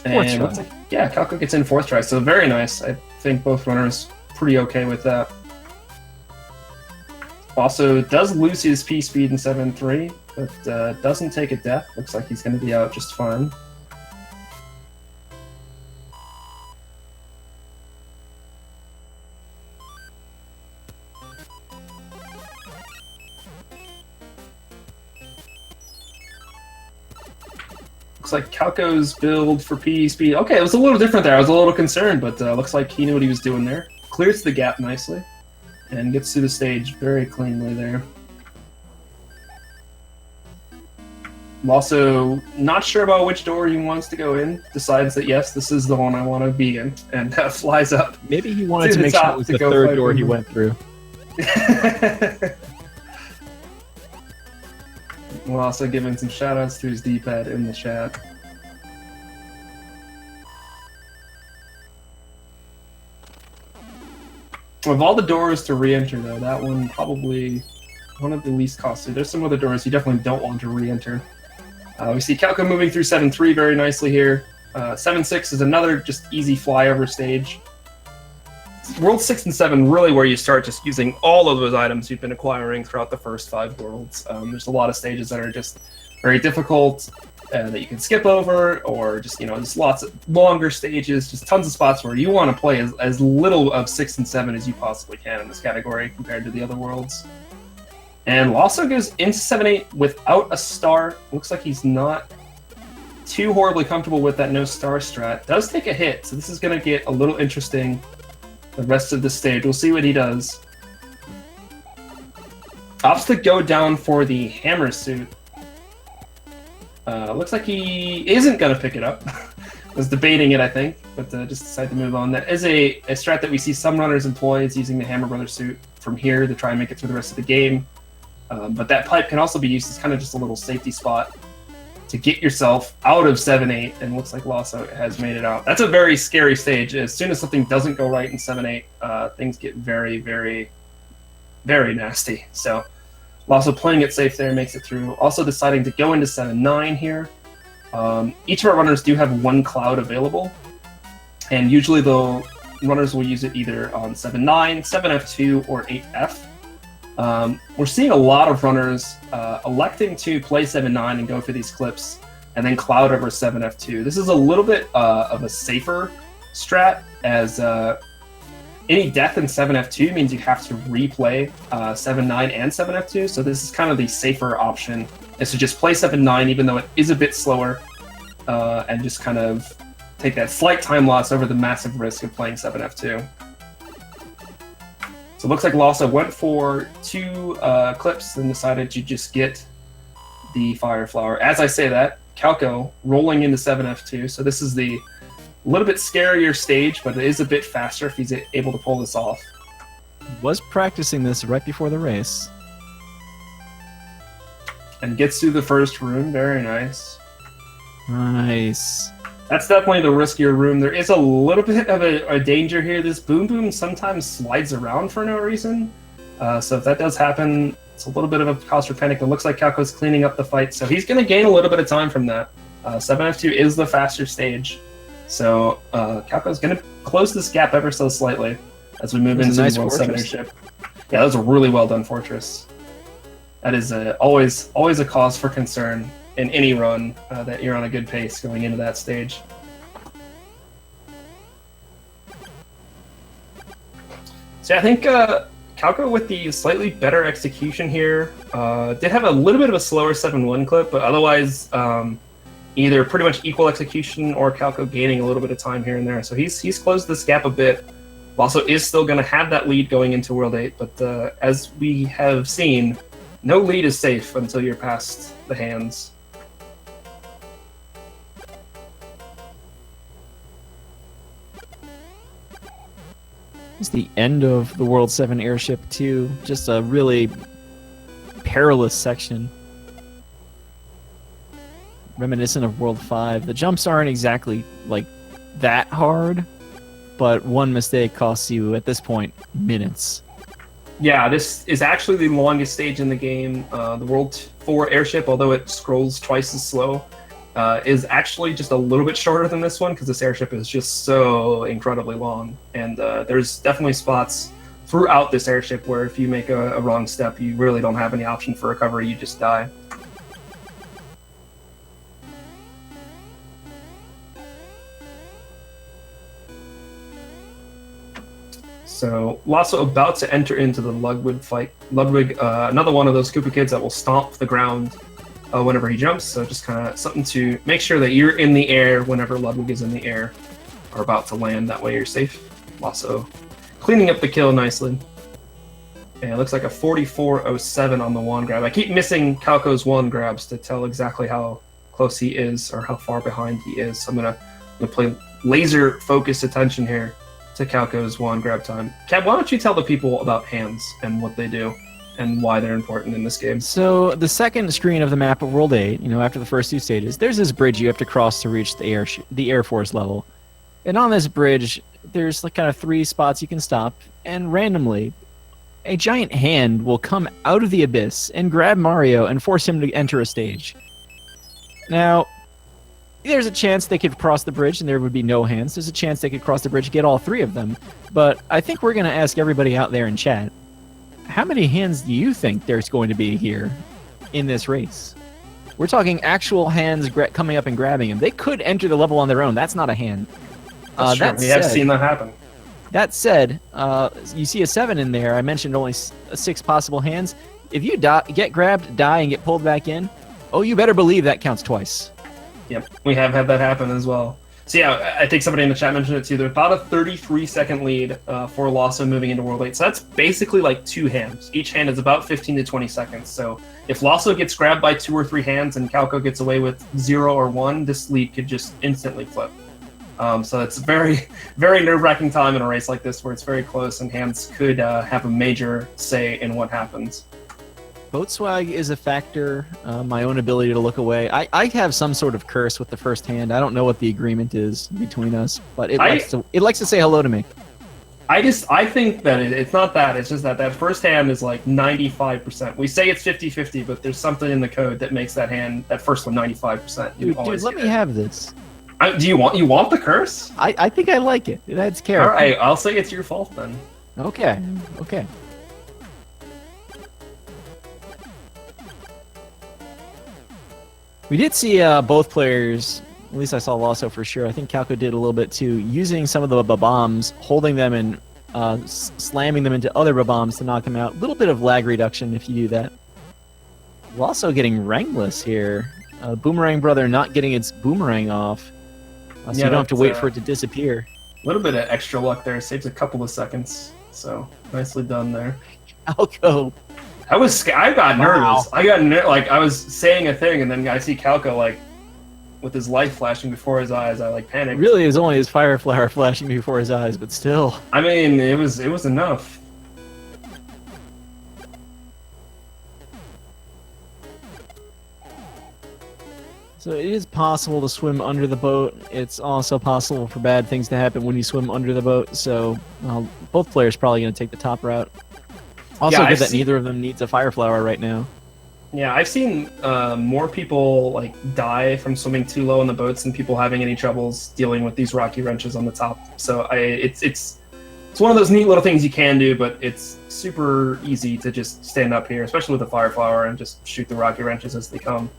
And looks like, yeah, Calco gets in fourth try, so very nice. I think both runners pretty okay with that. Also does lose his P-speed in 7-3, but doesn't take a death. Looks like he's going to be out just fine. Looks like Calco's build for P speed. Okay, it was a little different there. I was a little concerned, but looks like he knew what he was doing there. Clears the gap nicely and gets to the stage very cleanly there. Lawso not sure about which door he wants to go in. Decides that yes, this is the one I want to be in, and flies up. Maybe he wanted to make sure it was the third door he went through. We're also giving some shoutouts to his D-pad in the chat. Of all the doors to re-enter, though, that one probably one of the least costly. There's some other doors you definitely don't want to re-enter. We see Calco moving through 7-3 very nicely here. 7-6 is another just easy flyover stage. World 6 and 7 really where you start just using all of those items you've been acquiring throughout the first 5 worlds. There's a lot of stages that are just very difficult that you can skip over, or just, you know, just lots of longer stages, just tons of spots where you want to play as little of 6 and 7 as you possibly can in this category compared to the other worlds. And Lawso goes into 7-8 without a star. Looks like he's not too horribly comfortable with that no star strat. Does take a hit, so this is going to get a little interesting the rest of the stage. We'll see what he does. Opts to go down for the hammer suit. Looks like he isn't going to pick it up. Was debating it, I think, but just decided to move on. That is a strat that we see some runners employ, is using the Hammer Brother suit from here to try and make it through the rest of the game. But that pipe can also be used as kind of just a little safety spot to get yourself out of 7-8, and looks like Lawso has made it out. That's a very scary stage. As soon as something doesn't go right in 7-8, things get very, very, very nasty. So Lawso playing it safe there, makes it through. Also deciding to go into 7-9 here. Each of our runners do have 1 cloud available, and usually the runners will use it either on 7-9, 7F2, or 8F. We're seeing a lot of runners electing to play 7-9 and go for these clips, and then cloud over 7F2. This is a little bit of a safer strat, as any death in 7F2 means you have to replay 7-9 and 7F2, so this is kind of the safer option, is to just play 7-9 even though it is a bit slower, and just kind of take that slight time loss over the massive risk of playing 7F2. So it looks like Lawso went for 2 clips and decided to just get the Fire Flower. As I say that, Calco rolling into 7F2, so this is the little bit scarier stage, but it is a bit faster if he's able to pull this off. Was practicing this right before the race. And gets through the first room, very nice. Nice. That's definitely the riskier room. There is a little bit of a danger here. This Boom Boom sometimes slides around for no reason. So if that does happen, it's a little bit of a cause for panic. It looks like Calco's cleaning up the fight, so he's going to gain a little bit of time from that. 7F2 is the faster stage. So Calco's going to close this gap ever so slightly as we move into the World 7 airship. Yeah, that was a really well done fortress. That is always a cause for concern in any run, that you're on a good pace going into that stage. So I think Calco with the slightly better execution here did have a little bit of a slower 7-1 clip, but otherwise either pretty much equal execution or Calco gaining a little bit of time here and there. So he's closed this gap a bit. Lawso is still going to have that lead going into World 8, but as we have seen, no lead is safe until you're past the hands. It's the end of the World 7 airship too. Just a really perilous section. Reminiscent of World 5. The jumps aren't exactly like that hard, but one mistake costs you at this point minutes. Yeah, this is actually the longest stage in the game. The World 4 airship, although it scrolls twice as slow, is actually just a little bit shorter than this one because this airship is just so incredibly long. And there's definitely spots throughout this airship where if you make a wrong step, you really don't have any option for recovery, you just die. So Lawso about to enter into the Ludwig fight. Ludwig, another one of those Koopa kids that will stomp the ground whenever he jumps. So just kind of something to make sure that you're in the air whenever Ludwig is in the air or about to land. That way you're safe. Lawso cleaning up the kill nicely. And it looks like a 44.07 on the wand grab. I keep missing Calco's wand grabs to tell exactly how close he is or how far behind he is. So I'm gonna play laser focused attention here to Calco's wand grab time. Cab, why don't you tell the people about hands and what they do and why they're important in this game? So the second screen of the map of World 8, after the first 2 stages, there's this bridge you have to cross to reach the Air Force level. And on this bridge, there's like kind of 3 spots you can stop, and randomly, a giant hand will come out of the abyss and grab Mario and force him to enter a stage. Now, there's a chance they could cross the bridge and there would be no hands. There's a chance they could cross the bridge and get all 3 of them. But I think we're going to ask everybody out there in chat, how many hands do you think there's going to be here in this race? We're talking actual hands coming up and grabbing them. They could enter the level on their own. That's not a hand. That's true. We have seen that happen. That said, you see a 7 in there. I mentioned only 6 possible hands. If you get grabbed, die, and get pulled back in, oh, you better believe that counts twice. Yep, we have had that happen as well. So yeah, I think somebody in the chat mentioned it too. There's about a 33-second lead for Lawso moving into World 8. So that's basically like 2 hands. Each hand is about 15 to 20 seconds. So if Lawso gets grabbed by 2 or 3 hands and Calco gets away with 0 or 1, this lead could just instantly flip. So it's a very, very nerve-wracking time in a race like this where it's very close and hands could have a major say in what happens. Boat swag is a factor. My own ability to look away. I have some sort of curse with the first hand. I don't know what the agreement is between us, but it likes to say hello to me. I think that it's not that. It's just that first hand is like 95%. We say it's 50-50, but there's something in the code that makes that first one 95%. Dude, let me have this. Do you want the curse? I think I like it. It adds character. All right, I'll say it's your fault then. Okay. We did see both players, at least I saw Lawso for sure, I think Calco did a little bit too, using some of the bombs, holding them and slamming them into other bombs to knock them out. A little bit of lag reduction if you do that. Lawso getting rangless here. Boomerang Brother not getting its boomerang off. So you don't have to wait for it to disappear. A little bit of extra luck there. Saves a couple of seconds. So, nicely done there. Calco. I got nervous. I was saying a thing, and then I see Calco, with his light flashing before his eyes. I, panicked. Really, it was only his fire flower flashing before his eyes, but still. I mean, it was enough. So it is possible to swim under the boat. It's also possible for bad things to happen when you swim under the boat. So both players probably going to take the top route. Also good that neither of them needs a fire flower right now. Yeah, I've seen more people die from swimming too low in the boats than people having any troubles dealing with these rocky wrenches on the top. So it's one of those neat little things you can do, but it's super easy to just stand up here, especially with a fire flower, and just shoot the rocky wrenches as they come.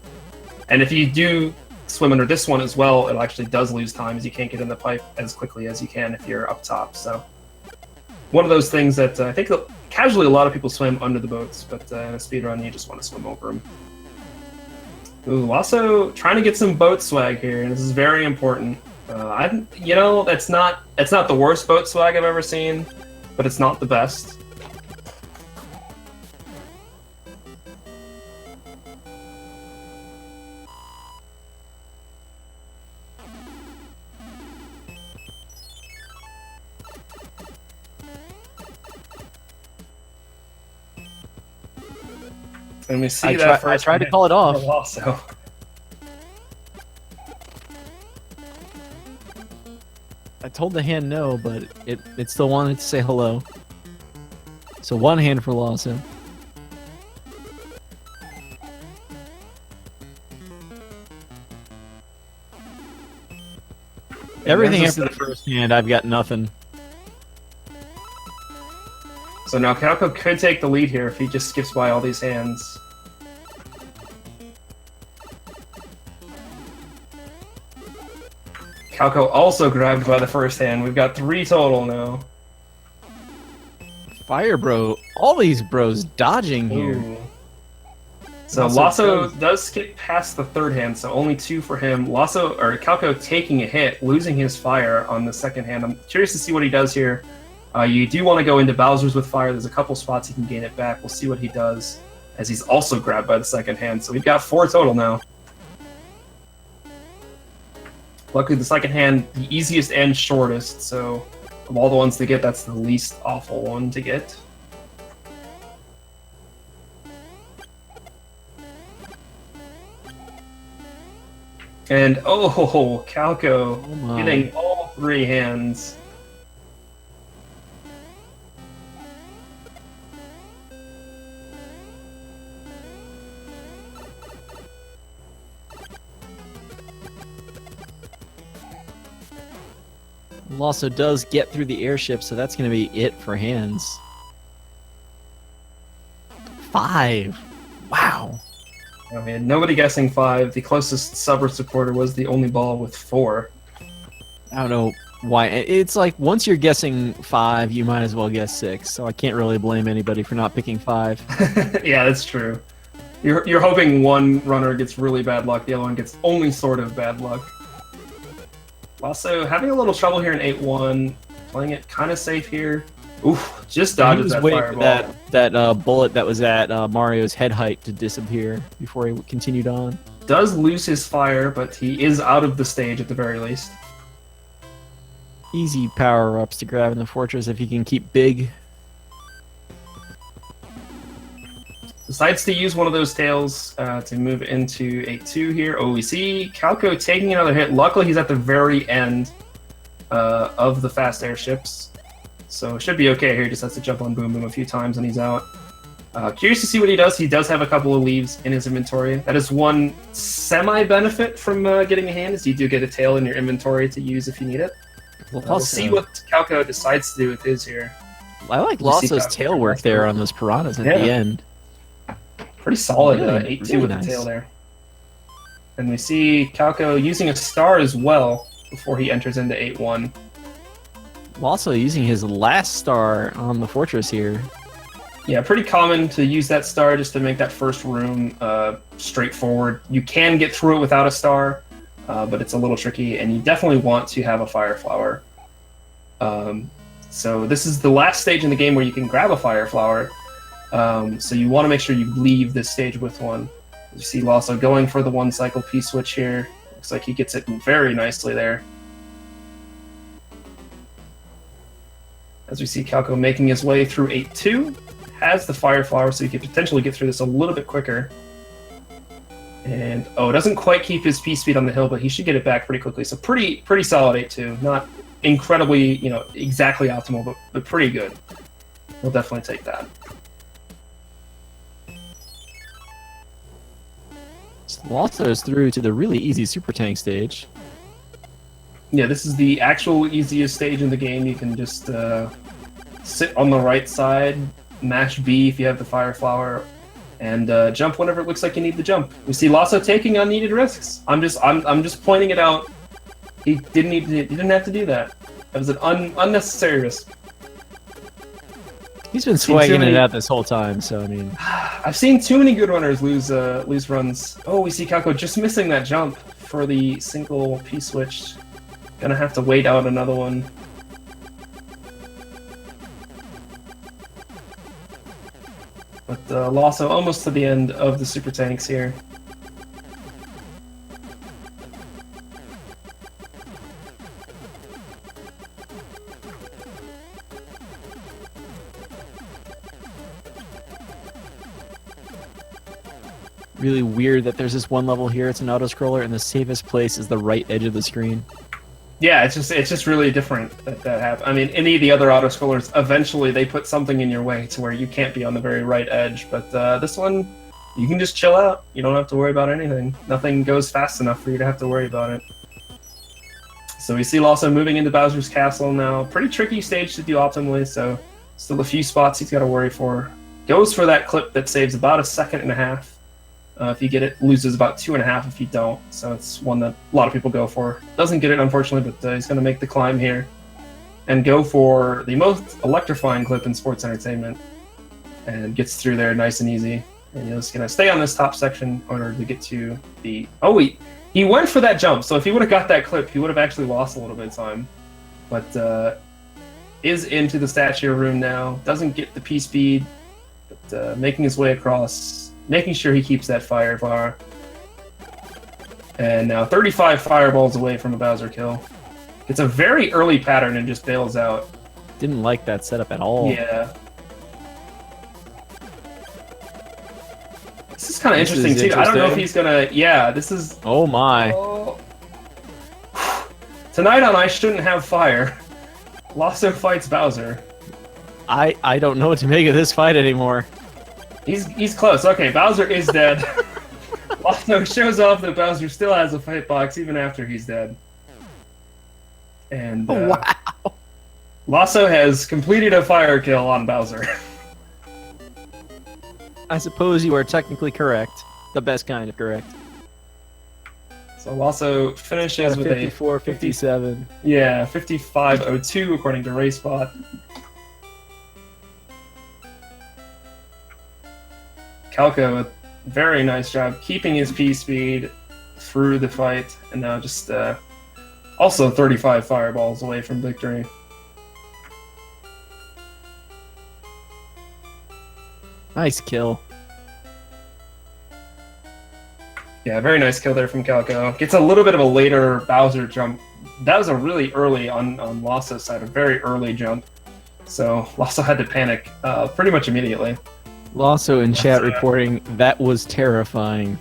And if you do swim under this one as well, it actually does lose time, as you can't get in the pipe as quickly as you can if you're up top. So one of those things that I think casually a lot of people swim under the boats, but in a speedrun you just want to swim over them. Ooh, also trying to get some boat swag here, and this is very important. That's not the worst boat swag I've ever seen, but it's not the best. And we see I tried to call it off. Also. I told the hand no, but it still wanted to say hello. So 1 hand for Lawson. Everything after the first hand, I've got nothing. So now Calco could take the lead here if he just skips by all these hands. Calco also grabbed by the first hand. We've got 3 total now. Fire bro. All these bros dodging here. Ooh. So Lawso does skip past the 3rd hand, so only 2 for him. Calco taking a hit, losing his fire on the 2nd hand. I'm curious to see what he does here. You do want to go into Bowser's with fire. There's a couple spots he can gain it back. We'll see what he does, as he's also grabbed by the 2nd hand. So we've got 4 total now. Luckily, the 2nd hand, the easiest and shortest. So of all the ones to get, that's the least awful one to get. And Calco getting all 3 hands. Lawso does get through the airship, so that's going to be it for hands. 5. Wow. I mean, nobody guessing 5. The closest sub supporter was the only ball with 4. I don't know why. It's like once you're guessing 5, you might as well guess 6. So I can't really blame anybody for not picking 5. Yeah, that's true. You're hoping one runner gets really bad luck, the other one gets only sort of bad luck. Also, having a little trouble here in 8-1, playing it kind of safe here. Oof, just dodges that fireball. That bullet that was at Mario's head height to disappear before he continued on. Does lose his fire, but he is out of the stage at the very least. Easy power-ups to grab in the fortress if he can keep big. Decides to use one of those tails to move into 8-2 here. Oh, we see Calco taking another hit. Luckily, he's at the very end of the fast airships. So should be okay here. Just has to jump on Boom Boom a few times and he's out. Curious to see what he does. He does have a couple of leaves in his inventory. That is one semi-benefit from getting a hand, is you do get a tail in your inventory to use if you need it. We'll see what Calco decides to do with his here. I like Lawso's tail work there on those piranhas at the end. Pretty solid Really, 8-2 really with nice. the tail there. And we see Calco using a star as well before he enters into 8-1. Also using his last star on the fortress here. Yeah, pretty common to use that star just to make that first room straightforward. You can get through it without a star, but it's a little tricky, and you definitely want to have a fire flower. So this is the last stage in the game where you can grab a fire flower. So you want to make sure you leave this stage with one. You see Lawso going for the 1 cycle P-switch here. Looks like he gets it very nicely there. As we see Calco making his way through 8-2. Has the fire flower, so he could potentially get through this a little bit quicker. And, oh, it doesn't quite keep his P-speed on the hill, but he should get it back pretty quickly. So pretty solid 8-2. Not incredibly, exactly optimal, but pretty good. We'll definitely take that. Lawso is through to the really easy super tank stage. Yeah, this is the actual easiest stage in the game. You can just sit on the right side, mash B if you have the fire flower, and jump whenever it looks like you need to jump. We see Lawso taking unneeded risks. I'm just pointing it out. He didn't have to do that. That was an unnecessary risk. He's been swagging it out this whole time, so I mean, I've seen too many good runners lose runs. Oh, we see Calco just missing that jump for the single P switch. Gonna have to wait out another one. But Lawso almost to the end of the super tanks here. really weird that there's this one level here. It's an auto-scroller, and the safest place is the right edge of the screen. Yeah, it's just really different that happens. I mean, any of the other auto-scrollers, eventually they put something in your way to where you can't be on the very right edge. But this one, you can just chill out. You don't have to worry about anything. Nothing goes fast enough for you to have to worry about it. So we see Lawso moving into Bowser's Castle now. Pretty tricky stage to do optimally, so still a few spots he's got to worry for. Goes for that clip that saves about 1.5 seconds. If you get it, loses about 2.5 if you don't. So it's one that a lot of people go for. Doesn't get it, unfortunately, but he's going to make the climb here and go for the most electrifying clip in sports entertainment, and gets through there nice and easy. And he's going to stay on this top section in order to get to the... Oh, he went for that jump, so if he would have got that clip, he would have actually lost a little bit of time. But is into the statue room now. Doesn't get the P-speed, but making his way across, making sure he keeps that fire bar. And now 35 fireballs away from a Bowser kill. It's a very early pattern and just bails out. Didn't like that setup at all. Yeah. This is kind of interesting, too. I don't know if he's gonna... Yeah, this is... Oh, my. Oh. Tonight on I Shouldn't Have Fire, Lawso fights Bowser. I don't know what to make of this fight anymore. He's close. Okay, Bowser is dead. Lawso shows off that Bowser still has a fight box even after he's dead. And Wow. Lawso has completed a fire kill on Bowser. I suppose you are technically correct. The best kind of correct. So Lawso finishes with 54, a 57. Yeah, 55.02 according to RaceBot. Calco, a very nice job keeping his P-speed through the fight, and now just also 35 fireballs away from victory. Nice kill. Yeah, very nice kill there from Calco. Gets a little bit of a later Bowser jump. That was a really early on Lawso's side, a very early jump. So Lawso had to panic pretty much immediately. Lawso in chat reporting, that was terrifying.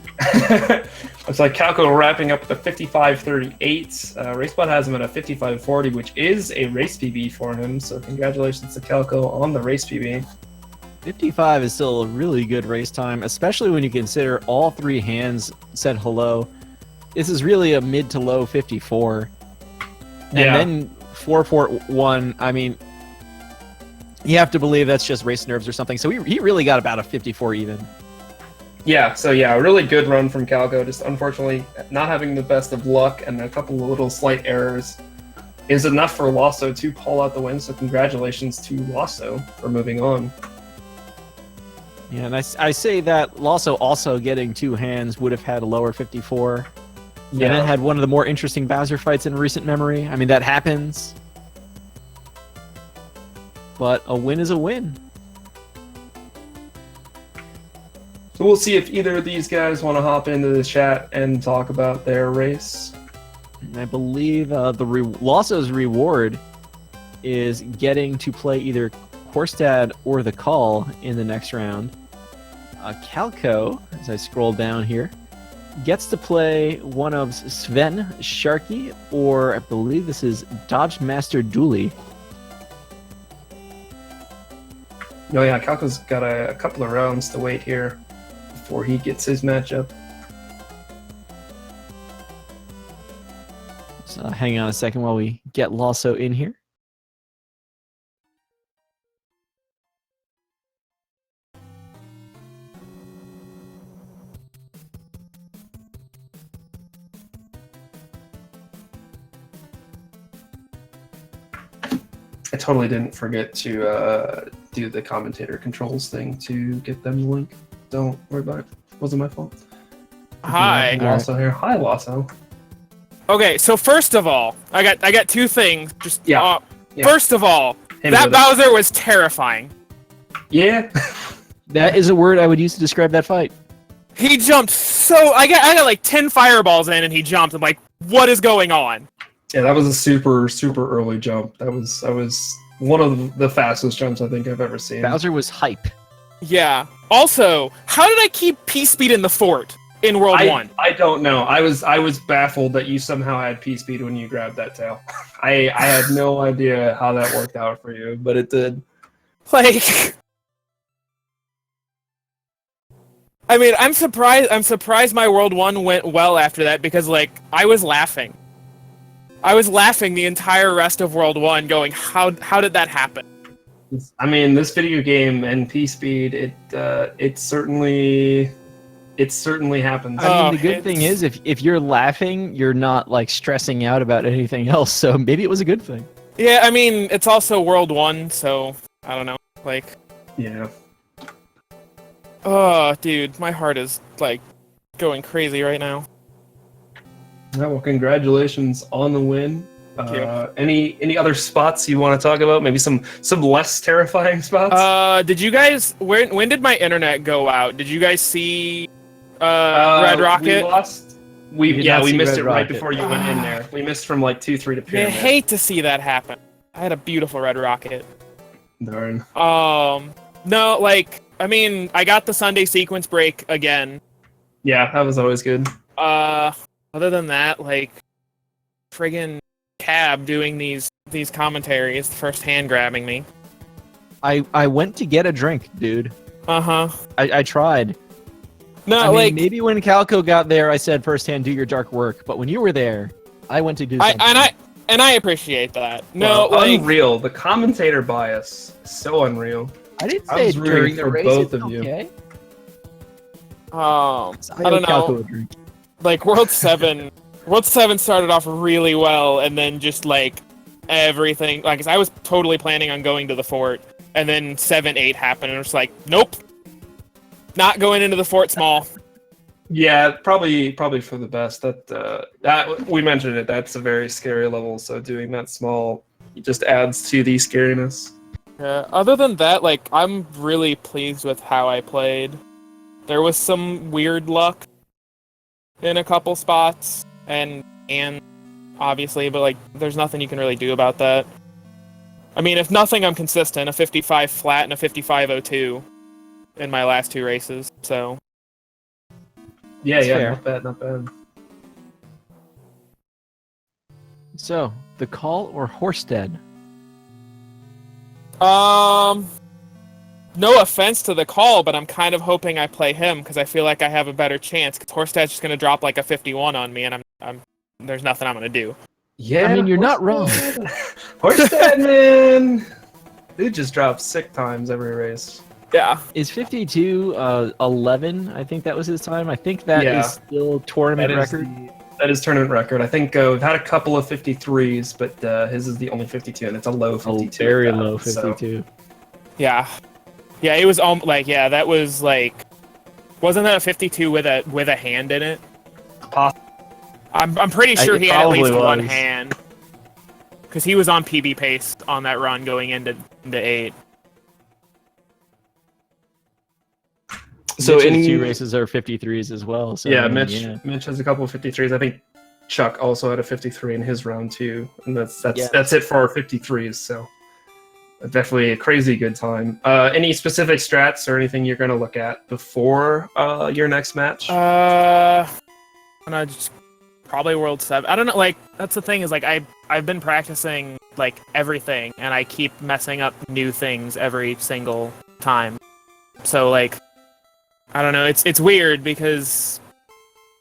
It's like Calco wrapping up with a 55.38. RaceBot has him at a 55.40, which is a race PB for him. So congratulations to Calco on the race PB. 55 is still a really good race time, especially when you consider all three hands said hello. This is really a mid to low 54. And Yeah. then 441, I mean, you have to believe that's just race nerves or something. So he really got about a 54 even. Yeah, so yeah, a really good run from Calco. Just unfortunately not having the best of luck and a couple of little slight errors is enough for Lawso to pull out the win. So congratulations to Lawso for moving on. Yeah, and I say that Lawso also getting two hands would have had a lower 54. Yeah. And it had one of the more interesting Bowser fights in recent memory. I mean, that happens. But a win is a win. So we'll see if either of these guys want to hop into the chat and talk about their race. And I believe Lawso's reward is getting to play either Korstad or the Call in the next round. Calco, as I scroll down here, gets to play one of Sven, Sharky, or I believe this is Dodge Master Dooley. Oh yeah, Calco's got a couple of rounds to wait here before he gets his matchup. So hang on a second while we get Lawso in here. I totally didn't forget to do the commentator controls thing to get them the link. Don't worry about it. Wasn't my fault. Hi. Lawso here. Hi, Lawso. Okay, so first of all, I got two things. Just Yeah. First of all, Hit me that with it. Bowser was terrifying. Yeah. That is a word I would use to describe that fight. He jumped so I got like 10 fireballs in and he jumped. I'm like, what is going on? Yeah, that was a super early jump. That was one of the fastest jumps I think I've ever seen. Bowser was hype. Yeah. Also, how did I keep P-Speed in the fort in World 1? I don't know. I was baffled that you somehow had P-Speed when you grabbed that tail. I had no idea how that worked out for you, but it did. Like, I mean, I'm surprised my World 1 went well after that because, like, I was laughing. I was laughing the entire rest of World 1 going, how did that happen? I mean, this video game and P-Speed, it certainly happens. I mean, the good thing is, if you're laughing, you're not like stressing out about anything else. So maybe it was a good thing. Yeah, I mean, it's also World 1, so I don't know. Like, Yeah. oh, dude, my heart is like going crazy right now. Yeah, well, congratulations on the win. Thank you. Any other spots you want to talk about? Maybe some less terrifying spots. Did you guys? When did my internet go out? Did you guys see Red Rocket? We lost. We did not see missed Red it right Rocket. before you went in there. We missed from like 2-3 to I Pyramid. hate to see that happen. I had a beautiful Red Rocket. Darn. No, like, I mean, I got the Sunday sequence break again. Yeah, that was always good. Other than that, like, friggin' Cab doing these commentaries, first hand grabbing me. I went to get a drink, dude. Uh-huh. I tried. No, I mean, like, maybe when Calco got there, I said firsthand, do your dark work. But when you were there, I went to do something. and I appreciate that. No, Well, like unreal. The commentator bias is so unreal. I didn't I say was rooting during the for race. both it's of you. okay. I owe don't Calco know. a drink. Like World 7 started off really well, and then just like everything, like 'cause I was totally planning on going to the fort, and then 7-8 happened, and it was like, nope, not going into the fort small. Yeah, probably for the best. That we mentioned it. That's a very scary level. So doing that small just adds to the scariness. Other than that, like I'm really pleased with how I played. There was some weird luck in a couple spots, and obviously, but like there's nothing you can really do about that. I mean, if nothing, I'm consistent, a 55 flat and a 55.02 in my last 2 races, so Yeah, That's yeah, fair. not bad, not bad. So, the call or Horsted? No offense to the call, but I'm kind of hoping I play him because I feel like I have a better chance. Because Horstad's just gonna drop like a 51 on me, and I'm there's nothing I'm gonna do. Yeah, I mean, you're not wrong. Horsted, man. Dude just drops sick times every race. Yeah. Is 52 11? I think that was his time. I think that Yeah. is still tournament That is record. That is tournament record. I think we've had a couple of 53s, but his is the only 52, and it's a low 52. Oh, very at that, low so- 52. Yeah. Yeah, it was like that was like, wasn't that a 52 with a hand in it? Poss- I'm pretty sure It he had at least probably one was. hand. Because he was on PB pace on that run going into 8. So Mitch's any 2 races are 53s as well. So yeah, I mean, Mitch has a couple of 53s. I think Chuck also had a 53 in his round too, and that's Yeah. it for our 53s. So definitely a crazy good time. Any specific strats or anything you're going to look at before your next match? Just probably World 7. I don't know, like, that's the thing is, like, I've been practicing, like, everything, and I keep messing up new things every single time. So, like, I don't know, it's weird, because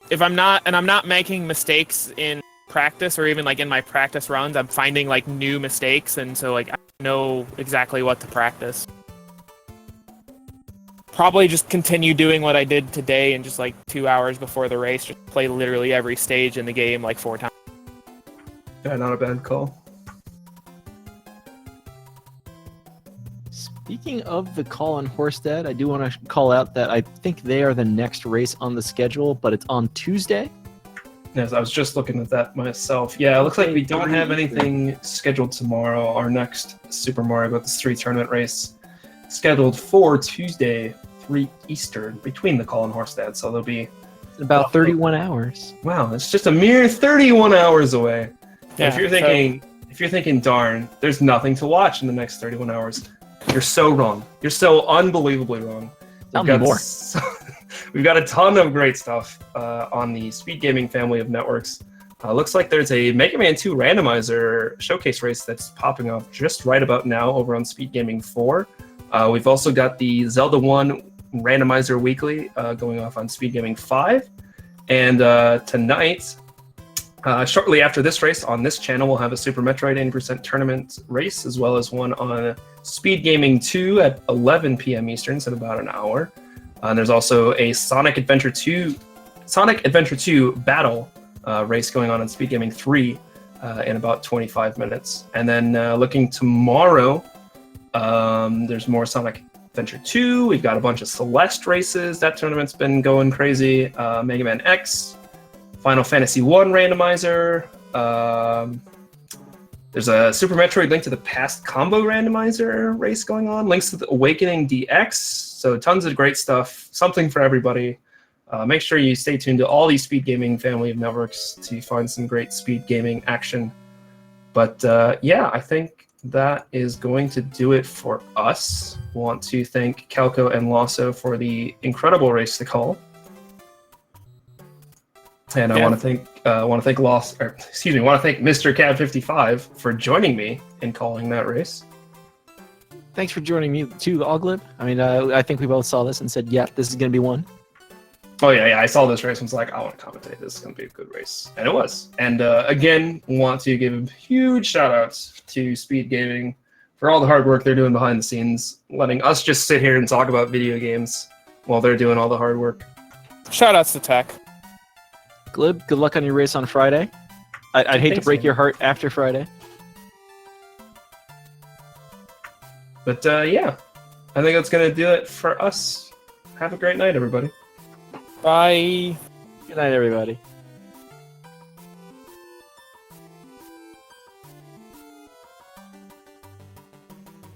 if I'm not making mistakes in practice, or even, like, in my practice runs, I'm finding, like, new mistakes, and so, like, I know exactly what to practice. Probably just continue doing what I did today, and just like 2 hours before the race, just play literally every stage in the game like 4 times. Yeah, not a bad call. Speaking of the call on Horsted, I do want to call out that I think they are the next race on the schedule, but it's on Tuesday. Yes, I was just looking at that myself. Yeah, it looks like we don't have anything scheduled tomorrow. Our next Super Mario Bros. 3 tournament race scheduled for Tuesday, 3 Eastern, between the call and Horsted. So there'll be About 31 hours. wow, it's just a mere 31 hours away. Yeah, If you're thinking, darn, there's nothing to watch in the next 31 hours, you're so wrong. You're so unbelievably wrong. Tell me more. We've got a ton of great stuff on the Speed Gaming family of networks. Looks like there's a Mega Man 2 randomizer showcase race that's popping off just right about now over on Speed Gaming 4. We've also got the Zelda 1 randomizer weekly going off on Speed Gaming 5. And tonight, shortly after this race on this channel, we'll have a Super Metroid 80% tournament race, as well as one on Speed Gaming 2 at 11 p.m. Eastern, so in about an hour. And there's also a Sonic Adventure 2 battle race going on Speed Gaming 3 in about 25 minutes. And then looking tomorrow, there's more Sonic Adventure 2. We've got a bunch of Celeste races. That tournament's been going crazy. Mega Man X, Final Fantasy 1 randomizer. There's a Super Metroid Link to the Past combo randomizer race going on. Links to the Awakening DX. So tons of great stuff. Something for everybody. Make sure you stay tuned to all these Speed Gaming family of networks to find some great speed gaming action. But yeah, I think that is going to do it for us. Want to thank Calco and Lawso for the incredible race to call. And I want to thank want to thank Mr. Cab 55 for joining me in calling that race. Thanks for joining me too, Oglib. I mean, I think we both saw this and said, yeah, this is going to be one. Oh yeah, I saw this race and was like, I want to commentate. This is going to be a good race, and it was. And again, want to give huge shout outs to Speed Gaming for all the hard work they're doing behind the scenes, letting us just sit here and talk about video games while they're doing all the hard work. Shoutouts to Tech. Glib, good luck on your race on Friday. I'd hate to Thanks, break man. your heart after Friday. But yeah, I think that's going to do it for us. Have a great night, everybody. Bye. Good night, everybody.